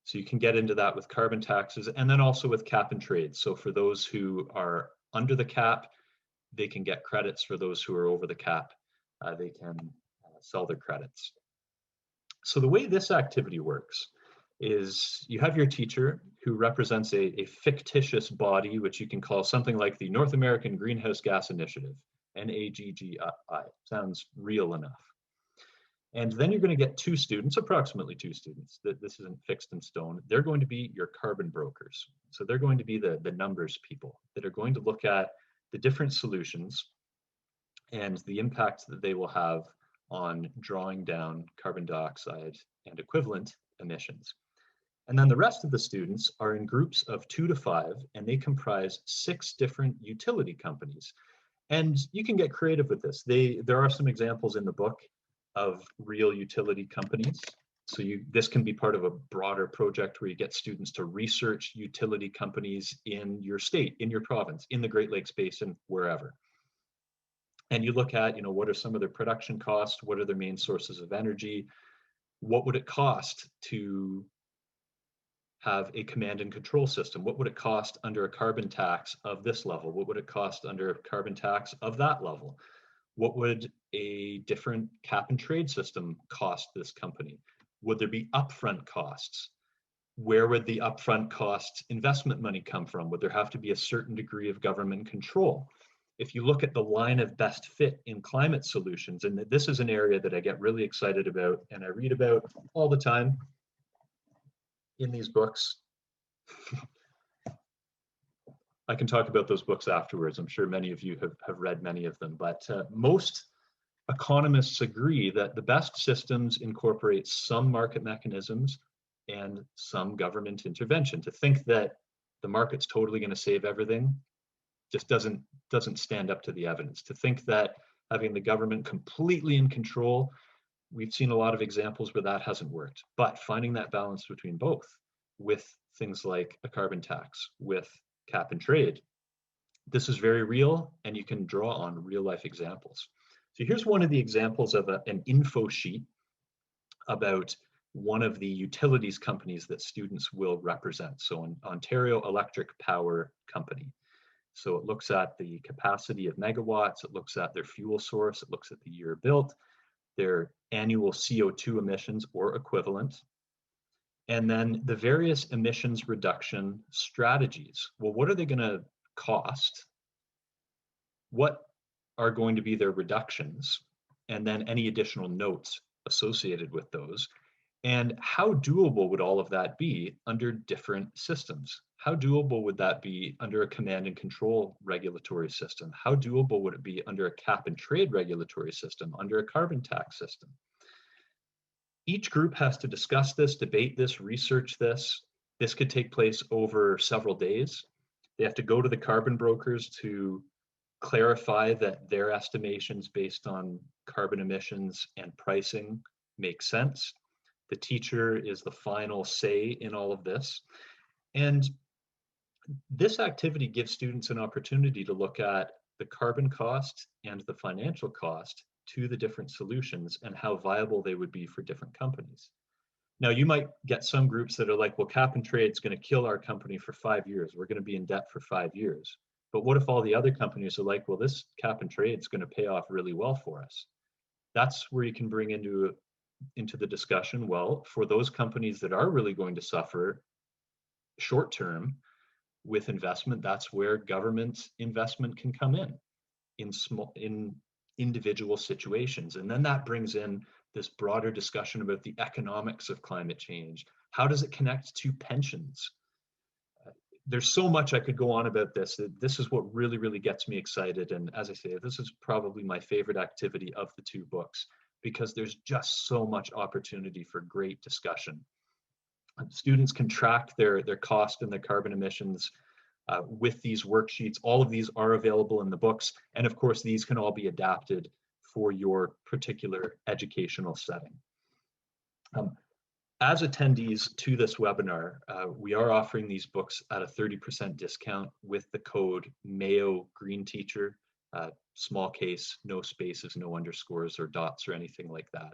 So you can get into that with carbon taxes and then also with cap and trade. So for those who are under the cap, they can get credits. For those who are over the cap, they can sell their credits. So the way this activity works is you have your teacher who represents a fictitious body, which you can call something like the North American Greenhouse Gas Initiative, NAGGI. Sounds real enough. And then you're going to get two students, approximately two students. This isn't fixed in stone. They're going to be your carbon brokers. So they're going to be the numbers people that are going to look at the different solutions and the impact that they will have on drawing down carbon dioxide and equivalent emissions. And then the rest of the students are in groups of 2 to 5, and they comprise 6 different utility companies. And you can get creative with this. There are some examples in the book of real utility companies. So this can be part of a broader project where you get students to research utility companies in your state, in your province, in the Great Lakes Basin, wherever. And you look at, what are some of their production costs? What are their main sources of energy? What would it cost to have a command and control system? What would it cost under a carbon tax of this level? What would it cost under a carbon tax of that level? What would a different cap and trade system cost this company? Would there be upfront costs? Where would the upfront costs investment money come from? Would there have to be a certain degree of government control? If you look at the line of best fit in climate solutions, and this is an area that I get really excited about and I read about all the time in these books. I can talk about those books afterwards. I'm sure many of you have read many of them, but most economists agree that the best systems incorporate some market mechanisms and some government intervention. To think that the market's totally going to save everything just doesn't stand up to the evidence. To think that having the government completely in control, we've seen a lot of examples where that hasn't worked. But finding that balance between both, with things like a carbon tax, with cap and trade, this is very real, and you can draw on real life examples. So here's one of the examples of an info sheet about one of the utilities companies that students will represent. So an Ontario Electric Power Company. So it looks at the capacity of megawatts, it looks at their fuel source, it looks at the year built, their annual CO2 emissions or equivalent, and then the various emissions reduction strategies. Well, what are they going to cost? What are going to be their reductions, and then any additional notes associated with those? And how doable would all of that be under different systems? How doable would that be under a command and control regulatory system? How doable would it be under a cap and trade regulatory system, under a carbon tax system? Each group has to discuss this, debate this, research this. This could take place over several days. They have to go to the carbon brokers to clarify that their estimations based on carbon emissions and pricing make sense. The teacher is the final say in all of this. And this activity gives students an opportunity to look at the carbon cost and the financial cost to the different solutions and how viable they would be for different companies. Now, you might get some groups that are like, well, cap and trade is going to kill our company for 5 years. We're going to be in debt for 5 years. But what if all the other companies are like, well, this cap and trade is going to pay off really well for us? That's where you can bring into the discussion, well, for those companies that are really going to suffer short term with investment, that's where government investment can come in individual situations. And then that brings in this broader discussion about the economics of climate change. How does it connect to pensions? There's so much I could go on about this. This is what really, really gets me excited. And as I say, this is probably my favorite activity of the 2 books, because there's just so much opportunity for great discussion. Students can track their cost and their carbon emissions with these worksheets. All of these are available in the books. And of course, these can all be adapted for your particular educational setting. As attendees to this webinar, we are offering these books at a 30% discount with the code Mayo Green Teacher, small case, no spaces, no underscores or dots or anything like that.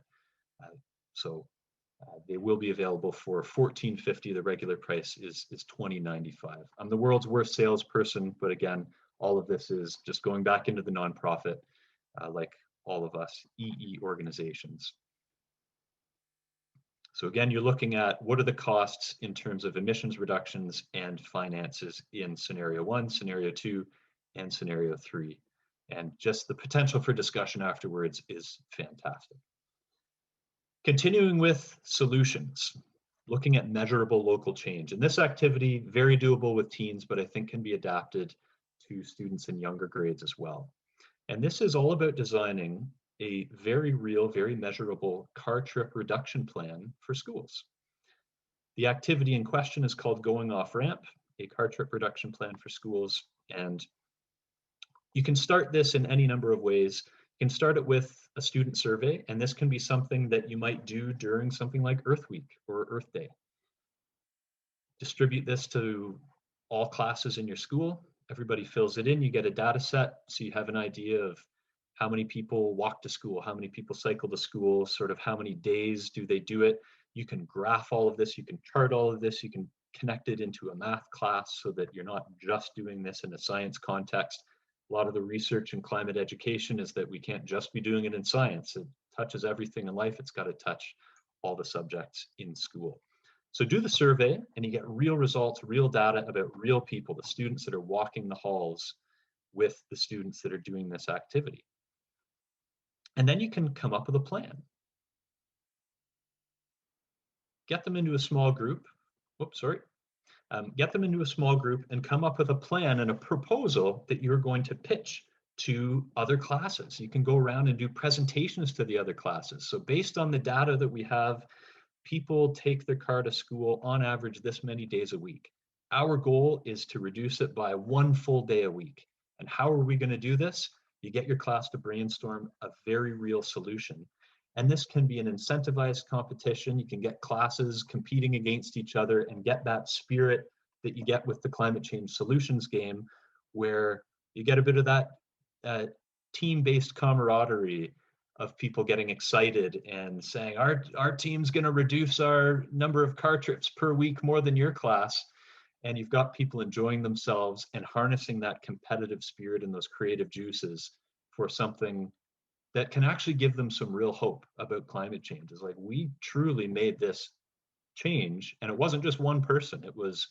They will be available for $14.50. The regular price is $20.95. I'm the world's worst salesperson, but again, all of this is just going back into the nonprofit, like all of us EE organizations. So again, you're looking at what are the costs in terms of emissions reductions and finances in scenario 1, scenario 2, and scenario 3. And just the potential for discussion afterwards is fantastic. Continuing with solutions, looking at measurable local change. And this activity, very doable with teens, but I think can be adapted to students in younger grades as well. And this is all about designing a very real, very measurable car trip reduction plan for schools. The activity in question is called Going Off Ramp, a car trip reduction plan for schools. And you can start this in any number of ways. You can start it with a student survey, and this can be something that you might do during something like Earth Week or Earth Day. Distribute this to all classes in your school. Everybody fills it in, you get a data set, so you have an idea of how many people walk to school, how many people cycle to school, sort of how many days do they do it. You can graph all of this, you can chart all of this, you can connect it into a math class so that you're not just doing this in a science context. A lot of the research in climate education is that we can't just be doing it in science. It touches everything in life. It's got to touch all the subjects in school. So do the survey and you get real results, real data about real people, the students that are walking the halls with the students that are doing this activity. And then you can come up with a plan. Get them into a small group. Whoops, sorry. Get them into a small group and come up with a plan and a proposal that you're going to pitch to other classes. You can go around and do presentations to the other classes. So based on the data that we have, people take their car to school on average this many days a week. Our goal is to reduce it by 1 full day a week. And how are we going to do this? You get your class to brainstorm a very real solution. And this can be an incentivized competition. You can get classes competing against each other and get that spirit that you get with the climate change solutions game, where you get a bit of that team-based camaraderie of people getting excited and saying, our team's going to reduce our number of car trips per week more than your class. And you've got people enjoying themselves and harnessing that competitive spirit and those creative juices for something that can actually give them some real hope about climate change. It's like, we truly made this change, and it wasn't just one person, it was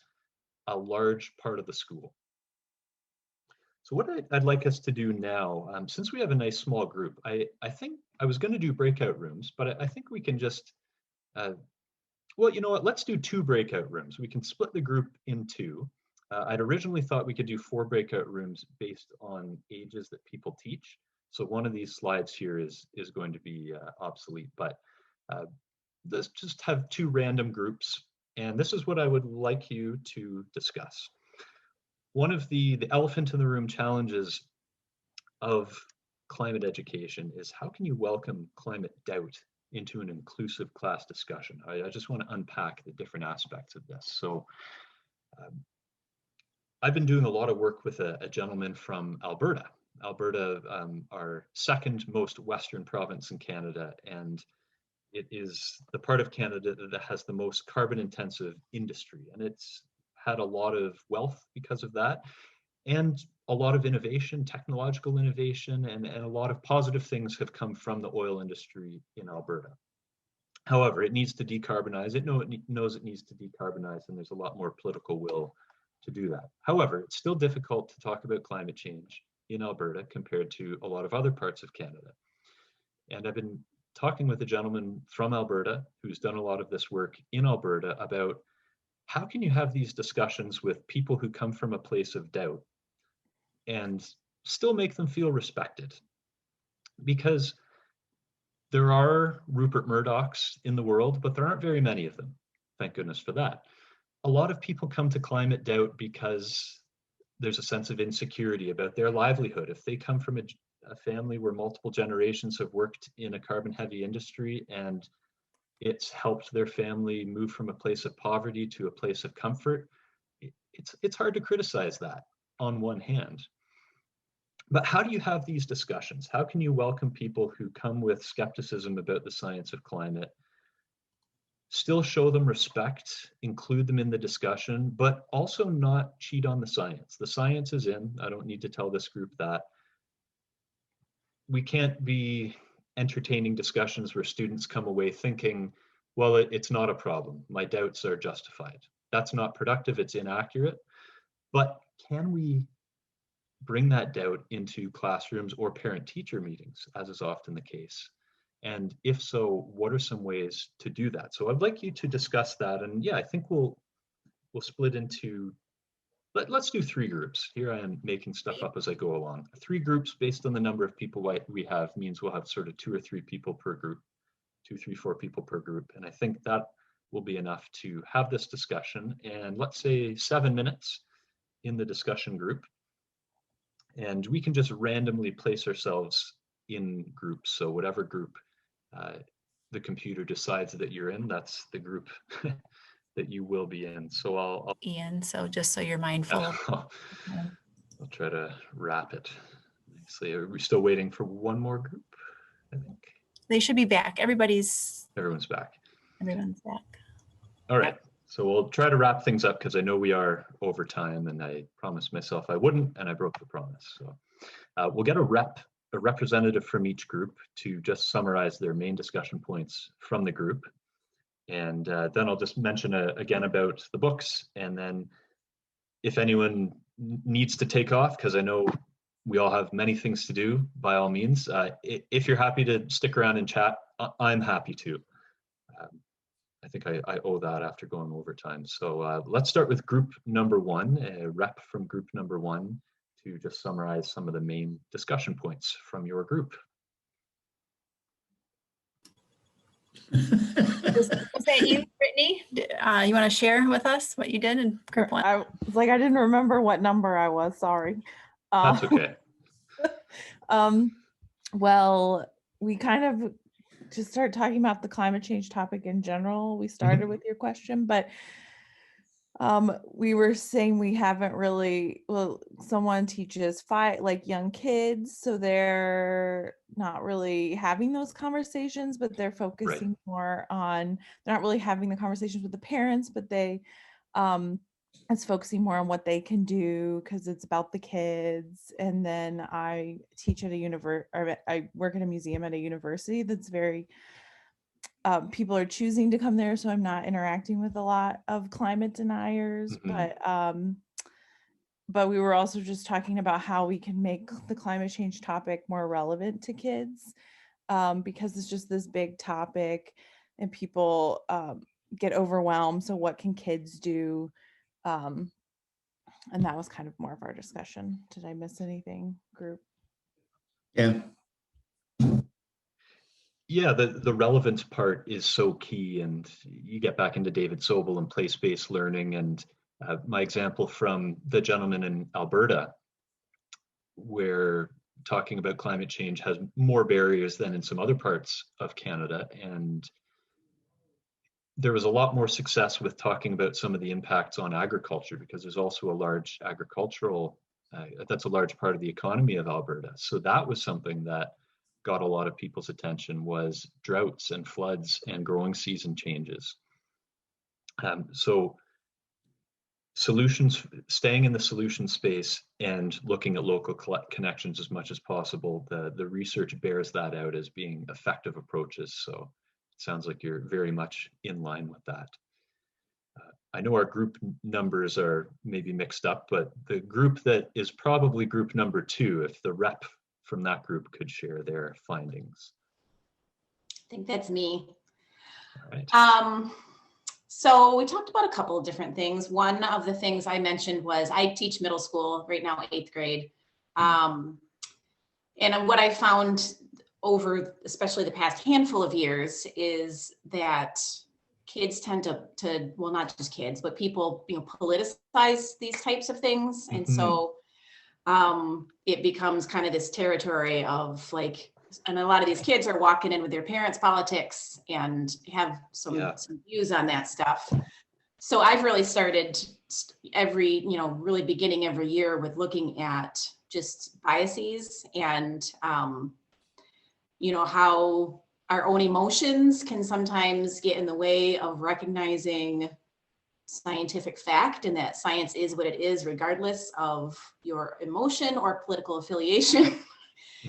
a large part of the school. So what I'd like us to do now, since we have a nice small group, I think I was going to do breakout rooms, but I think we can just, well, you know what, let's do 2 breakout rooms. We can split the group in 2. I'd originally thought we could do 4 breakout rooms based on ages that people teach. So one of these slides here is going to be obsolete, but let's just have 2 random groups. And this is what I would like you to discuss. One of the elephant in the room challenges of climate education is how can you welcome climate doubt into an inclusive class discussion? I just want to unpack the different aspects of this. So I've been doing a lot of work with a gentleman from Alberta. Alberta, our second most western province in Canada, and it is the part of Canada that has the most carbon intensive industry, and it's had a lot of wealth because of that, and a lot of innovation, technological innovation, and a lot of positive things have come from the oil industry in Alberta. However, it needs to decarbonize. It knows it needs to decarbonize, and there's a lot more political will to do that. However, it's still difficult to talk about climate change in Alberta compared to a lot of other parts of Canada. And I've been talking with a gentleman from Alberta who's done a lot of this work in Alberta about how can you have these discussions with people who come from a place of doubt and still make them feel respected? Because there are Rupert Murdochs in the world, but there aren't very many of them. Thank goodness for that. A lot of people come to climate doubt because there's a sense of insecurity about their livelihood. If they come from a family where multiple generations have worked in a carbon heavy industry and it's helped their family move from a place of poverty to a place of comfort, it's hard to criticize that on one hand. But how do you have these discussions? How can you welcome people who come with skepticism about the science of climate, still show them respect, include them in the discussion, but also not cheat on the science? The science is in. I don't need to tell this group that. We can't be entertaining discussions where students come away thinking, well, it's not a problem. My doubts are justified. That's not productive. It's inaccurate. But can we bring that doubt into classrooms or parent-teacher meetings, as is often the case? And if so, what are some ways to do that? So I'd like you to discuss that. And yeah, I think we'll split into, let's do 3 groups. Here I am making stuff up as I go along. 3 groups based on the number of people we have means we'll have sort of 2 or 3 people per group, 2, 3, 4 people per group. And I think that will be enough to have this discussion. And let's say 7 minutes in the discussion group. And we can just randomly place ourselves in groups. So whatever group the computer decides that you're in, that's the group that you will be in. So I'll Ian, so just so you're mindful. I'll try to wrap it nicely. Are we still waiting for one more group? I think They should be back. Everyone's back. Everyone's back. All right. So we'll try to wrap things up because I know we are over time, and I promised myself I wouldn't, and I broke the promise. So we'll get a representative from each group to just summarize their main discussion points from the group. And then I'll just mention again about the books. And then if anyone needs to take off, because I know we all have many things to do, by all means, if you're happy to stick around and chat, I'm happy to. I think I owe that after going over time. So let's start with group number 1, a rep from group number 1 to just summarize some of the main discussion points from your group. Was that you, Brittany? You want to share with us what you did in group 1? I was like, I didn't remember what number I was, sorry. That's okay. Well, we kind of just started talking about the climate change topic in general. We started with your question, but we were saying we haven't really, well, someone teaches young kids, so they're not really having those conversations, but they're focusing more on, they're not really having the conversations with the parents, but they it's focusing more on what they can do because it's about the kids. And then I teach at I work at a museum at a university that's very people are choosing to come there, so I'm not interacting with a lot of climate deniers, but but we were also just talking about how we can make the climate change topic more relevant to kids, because it's just this big topic and people get overwhelmed. So what can kids do? And that was kind of more of our discussion. Did I miss anything, group? Yeah. Yeah, the relevance part is so key, and you get back into David Sobel and place-based learning, and my example from the gentleman in Alberta, where talking about climate change has more barriers than in some other parts of Canada, and there was a lot more success with talking about some of the impacts on agriculture, because there's also a large agricultural, that's a large part of the economy of Alberta. So that was something that got a lot of people's attention, was droughts and floods and growing season changes. So solutions, staying in the solution space and looking at local connections as much as possible, the research bears that out as being effective approaches. So it sounds like you're very much in line with that. I know our group numbers are maybe mixed up, but the group that is probably group number 2, if the rep from that group could share their findings. I think that's me. All right. So we talked about a couple of different things. One of the things I mentioned was I teach middle school right now, 8th grade. And what I found over, especially the past handful of years, is that kids tend to well, not just kids, but people, politicize these types of things. And so it becomes kind of this territory of like, and a lot of these kids are walking in with their parents' politics and have some views on that stuff. So I've really started every, really beginning every year with looking at just biases and, how our own emotions can sometimes get in the way of recognizing scientific fact, and that science is what it is, regardless of your emotion or political affiliation.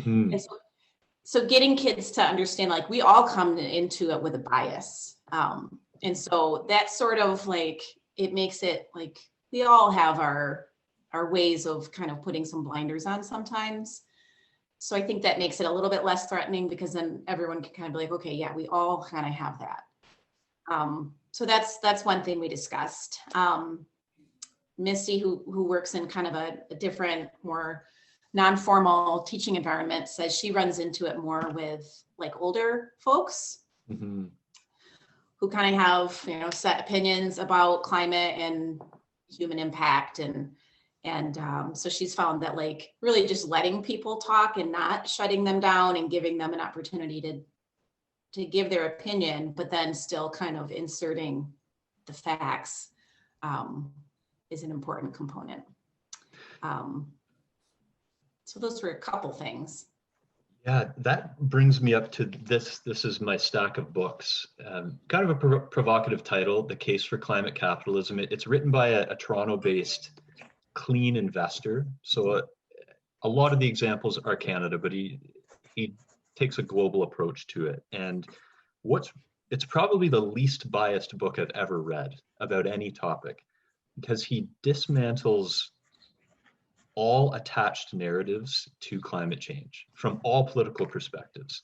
And so getting kids to understand, like, we all come into it with a bias. And so that's sort of like, it makes it like we all have our ways of kind of putting some blinders on sometimes. So I think that makes it a little bit less threatening, because then everyone can kind of be like, okay, yeah, we all kind of have that. So that's one thing we discussed. Misty, who works in kind of a different, more non-formal teaching environment, says she runs into it more with like older folks who kind of have, set opinions about climate and human impact. And so she's found that, like, really just letting people talk and not shutting them down and giving them an opportunity to give their opinion, but then still kind of inserting the facts is an important component. So those were a couple things. Yeah, that brings me up to this. This is my stack of books. Kind of a provocative title, The Case for Climate Capitalism. It's written by a Toronto-based clean investor. So a lot of the examples are Canada, but he takes a global approach to it. And it's probably the least biased book I've ever read about any topic, because he dismantles all attached narratives to climate change from all political perspectives.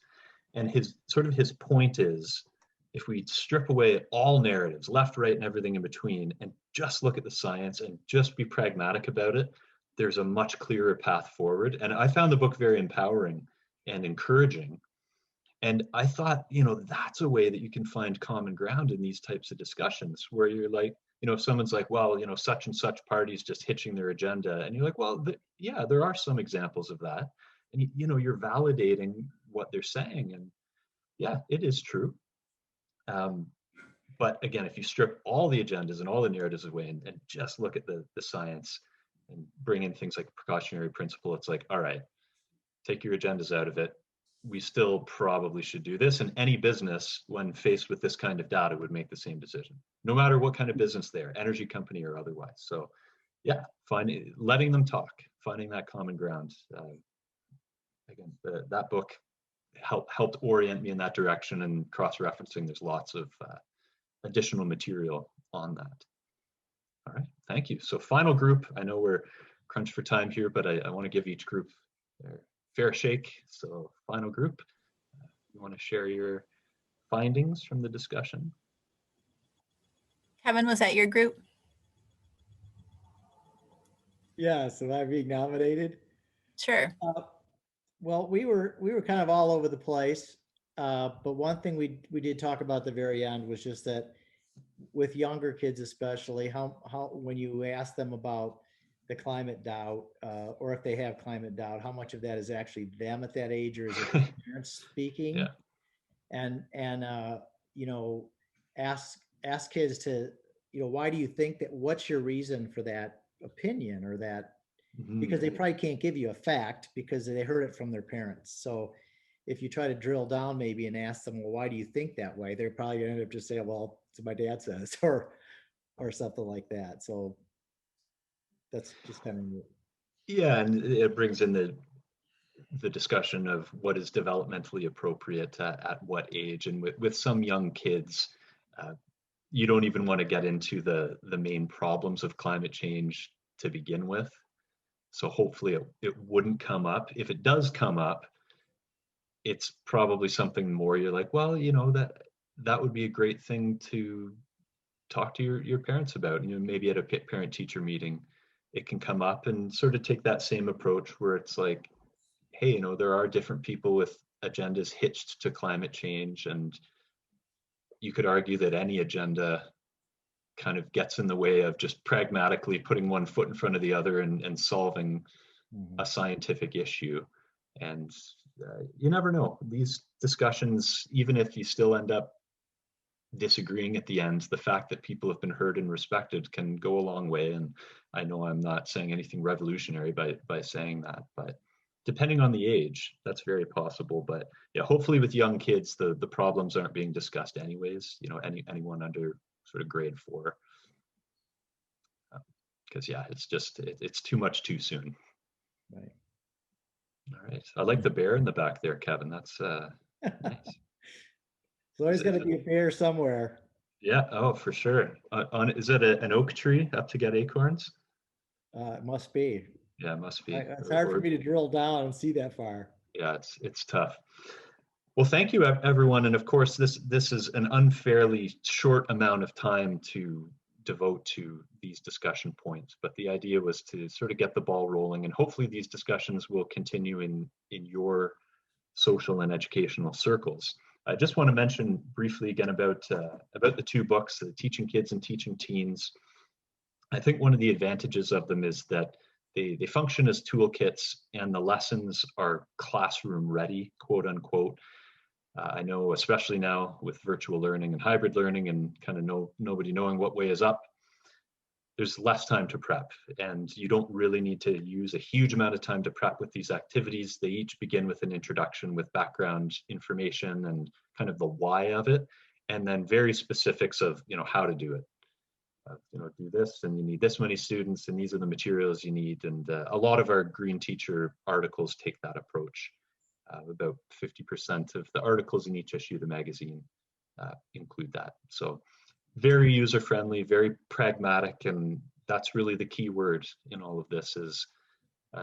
And his point is, if we strip away all narratives, left, right, and everything in between, and just look at the science and just be pragmatic about it, there's a much clearer path forward. And I found the book very empowering and encouraging. And I thought, that's a way that you can find common ground in these types of discussions, where you're like, if someone's like, well, such and such party's just hitching their agenda. And you're like, well, yeah, there are some examples of that. And, you're validating what they're saying. And yeah, it is true. But again, if you strip all the agendas and all the narratives away and just look at the science and bring in things like precautionary principle, it's like, all right, take your agendas out of it. We still probably should do this. And any business, when faced with this kind of data, would make the same decision, no matter what kind of business they're, energy company or otherwise. So yeah, letting them talk, finding that common ground. Again, that book helped orient me in that direction, and cross-referencing, there's lots of additional material on that. All right, thank you. So final group, I know we're crunched for time here, but I want to give each group their fair shake. So final group, you want to share your findings from the discussion? Kevin, was that your group? Yeah, so am I being nominated? Sure. Well, we were kind of all over the place, but one thing we did talk about at the very end was just that with younger kids, especially, how when you ask them about the climate doubt, or if they have climate doubt, how much of that is actually them at that age, or is it the parents speaking? Yeah. And you know, ask kids to, you know, why do you think that? What's your reason for that opinion or that? Because they probably can't give you a fact because they heard it from their parents. So if you try to drill down maybe and ask them, well, why do you think that way? They're probably gonna end up just saying, well, it's what my dad says, or something like that. So that's just kind of, Yeah, and it brings in the discussion of what is developmentally appropriate at what age. And with some young kids, you don't even want to get into the main problems of climate change to begin with. So hopefully it wouldn't come up. If it does come up, it's probably something more you're like, well, you know, that would be a great thing to talk to your parents about. You know, maybe at a parent teacher meeting, it can come up, and sort of take that same approach where it's like, hey, you know, there are different people with agendas hitched to climate change, and you could argue that any agenda kind of gets in the way of just pragmatically putting one foot in front of the other and solving a scientific issue. And you never know, these discussions, even if you still end up disagreeing at the end, the fact that people have been heard and respected can go a long way. And I know I'm not saying anything revolutionary by saying that, but depending on the age, that's very possible. But yeah, hopefully with young kids, the problems aren't being discussed anyways, you know, anyone under sort of grade 4. Because yeah, it's too much too soon. right. All right. I like the bear in the back there, Kevin. That's nice. So there's going to be a bear somewhere. Yeah. Oh, for sure. Is it an oak tree up to get acorns? It must be. Yeah, it must be. It's hard for me to drill down and see that far. Yeah, it's tough. Well, thank you, everyone. And of course, this is an unfairly short amount of time to devote to these discussion points, but the idea was to sort of get the ball rolling, and hopefully these discussions will continue in your social and educational circles. I just want to mention briefly again about the 2 books, Teaching Kids and Teaching Teens. I think one of the advantages of them is that they function as toolkits, and the lessons are classroom ready, quote unquote. I know, especially now with virtual learning and hybrid learning and kind of nobody knowing what way is up, there's less time to prep, and you don't really need to use a huge amount of time to prep with these activities. They each begin with an introduction with background information and kind of the why of it, and then very specifics of, you know, how to do it. You know, do this, and you need this many students, and these are the materials you need. And a lot of our Green Teacher articles take that approach. About 50% of the articles in each issue of the magazine include that. So very user-friendly, very pragmatic, and that's really the key word in all of this is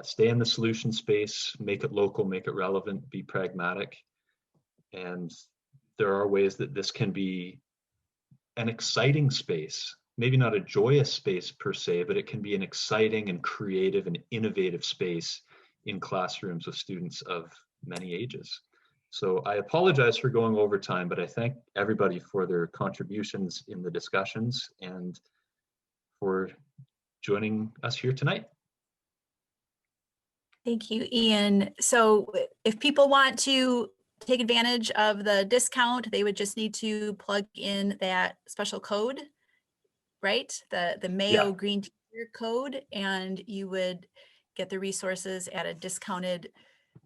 stay in the solution space, make it local, make it relevant, be pragmatic. And there are ways that this can be an exciting space, maybe not a joyous space per se, but it can be an exciting and creative and innovative space in classrooms with students of many ages. So I apologize for going over time, but I thank everybody for their contributions in the discussions and for joining us here tonight. Thank you, Ian. So if people want to take advantage of the discount, they would just need to plug in that special code, right? The Mayo Green Teacher code, and you would get the resources at a discounted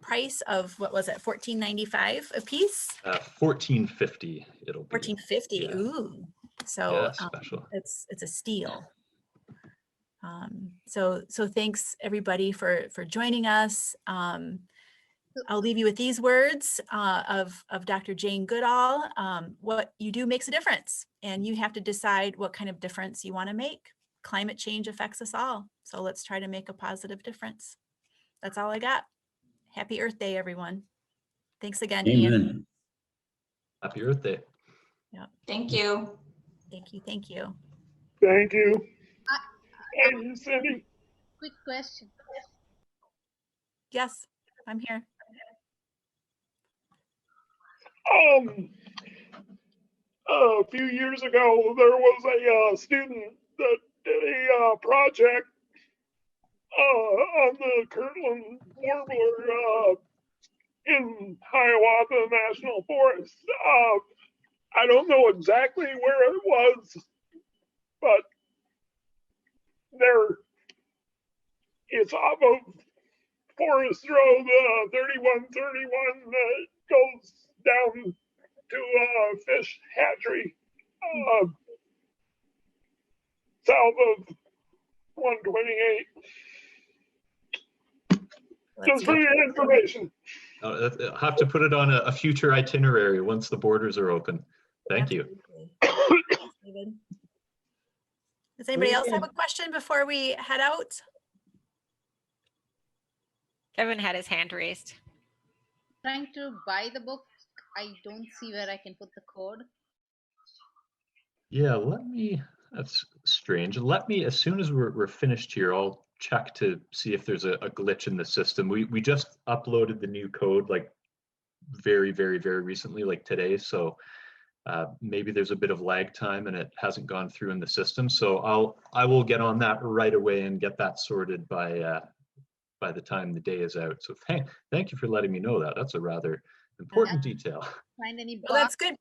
price of, what was it, $14.95 a piece? $14.50 it'll be. $14.50. Yeah. Ooh, so yeah, special. It's a steal. So thanks everybody for joining us. I'll leave you with these words of Dr. Jane Goodall. What you do makes a difference, and you have to decide what kind of difference you want to make. climate change affects us all. So let's try to make a positive difference. That's all I got. Happy Earth Day, everyone. Thanks again, Ian. Amen. Happy Earth Day. Thank you. Thank you. Thank you. Thank you. Hey, Cindy. Quick question. Yes, I'm here. A few years ago, there was a student that did a project on the Kirtland warbler in Hiawatha National Forest. I don't know exactly where it was, but there, it's off of Forest Road 3131 that goes down to Fish Hatchery, south of 128. Just for your information. I'll have to put it on a future itinerary once the borders are open. Thank you. Absolutely. Thanks, David. Does anybody else have a question before we head out? Kevin had his hand raised. Trying to buy the book. I don't see where I can put the code. Yeah, that's strange. Let me, as soon as we're finished here, I'll check to see if there's a glitch in the system. We just uploaded the new code like very, very, very recently, like today. So maybe there's a bit of lag time and it hasn't gone through in the system. So I will get on that right away and get that sorted by the time the day is out. So thank you for letting me know that. That's a rather important detail. Find any book? Well, that's good.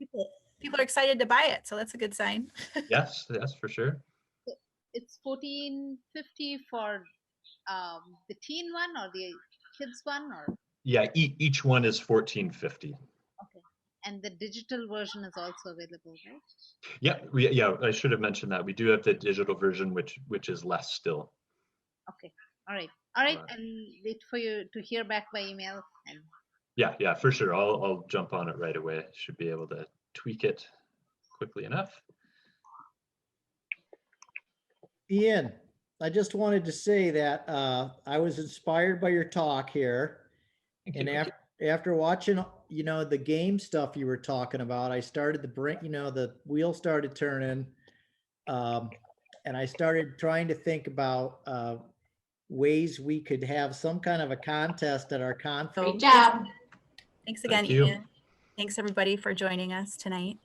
People are excited to buy it, so that's a good sign. Yes, for sure. It's $14.50 for the teen one or the kids one, or Yeah, each one is $14.50. okay. And the digital version is also available, right? Yeah, I should have mentioned that. We do have the digital version, which is less still. Okay. All right. And wait for you to hear back by email. And Yeah, for sure. I'll jump on it right away. Should be able to tweak it quickly enough. Ian, I just wanted to say that I was inspired by your talk here. Thank you. And after watching, the game stuff you were talking about, I started to bring, the wheel started turning. And I started trying to think about ways we could have some kind of a contest at our conference. Great job. Thanks again, Thank you. Ian. Thanks everybody for joining us tonight.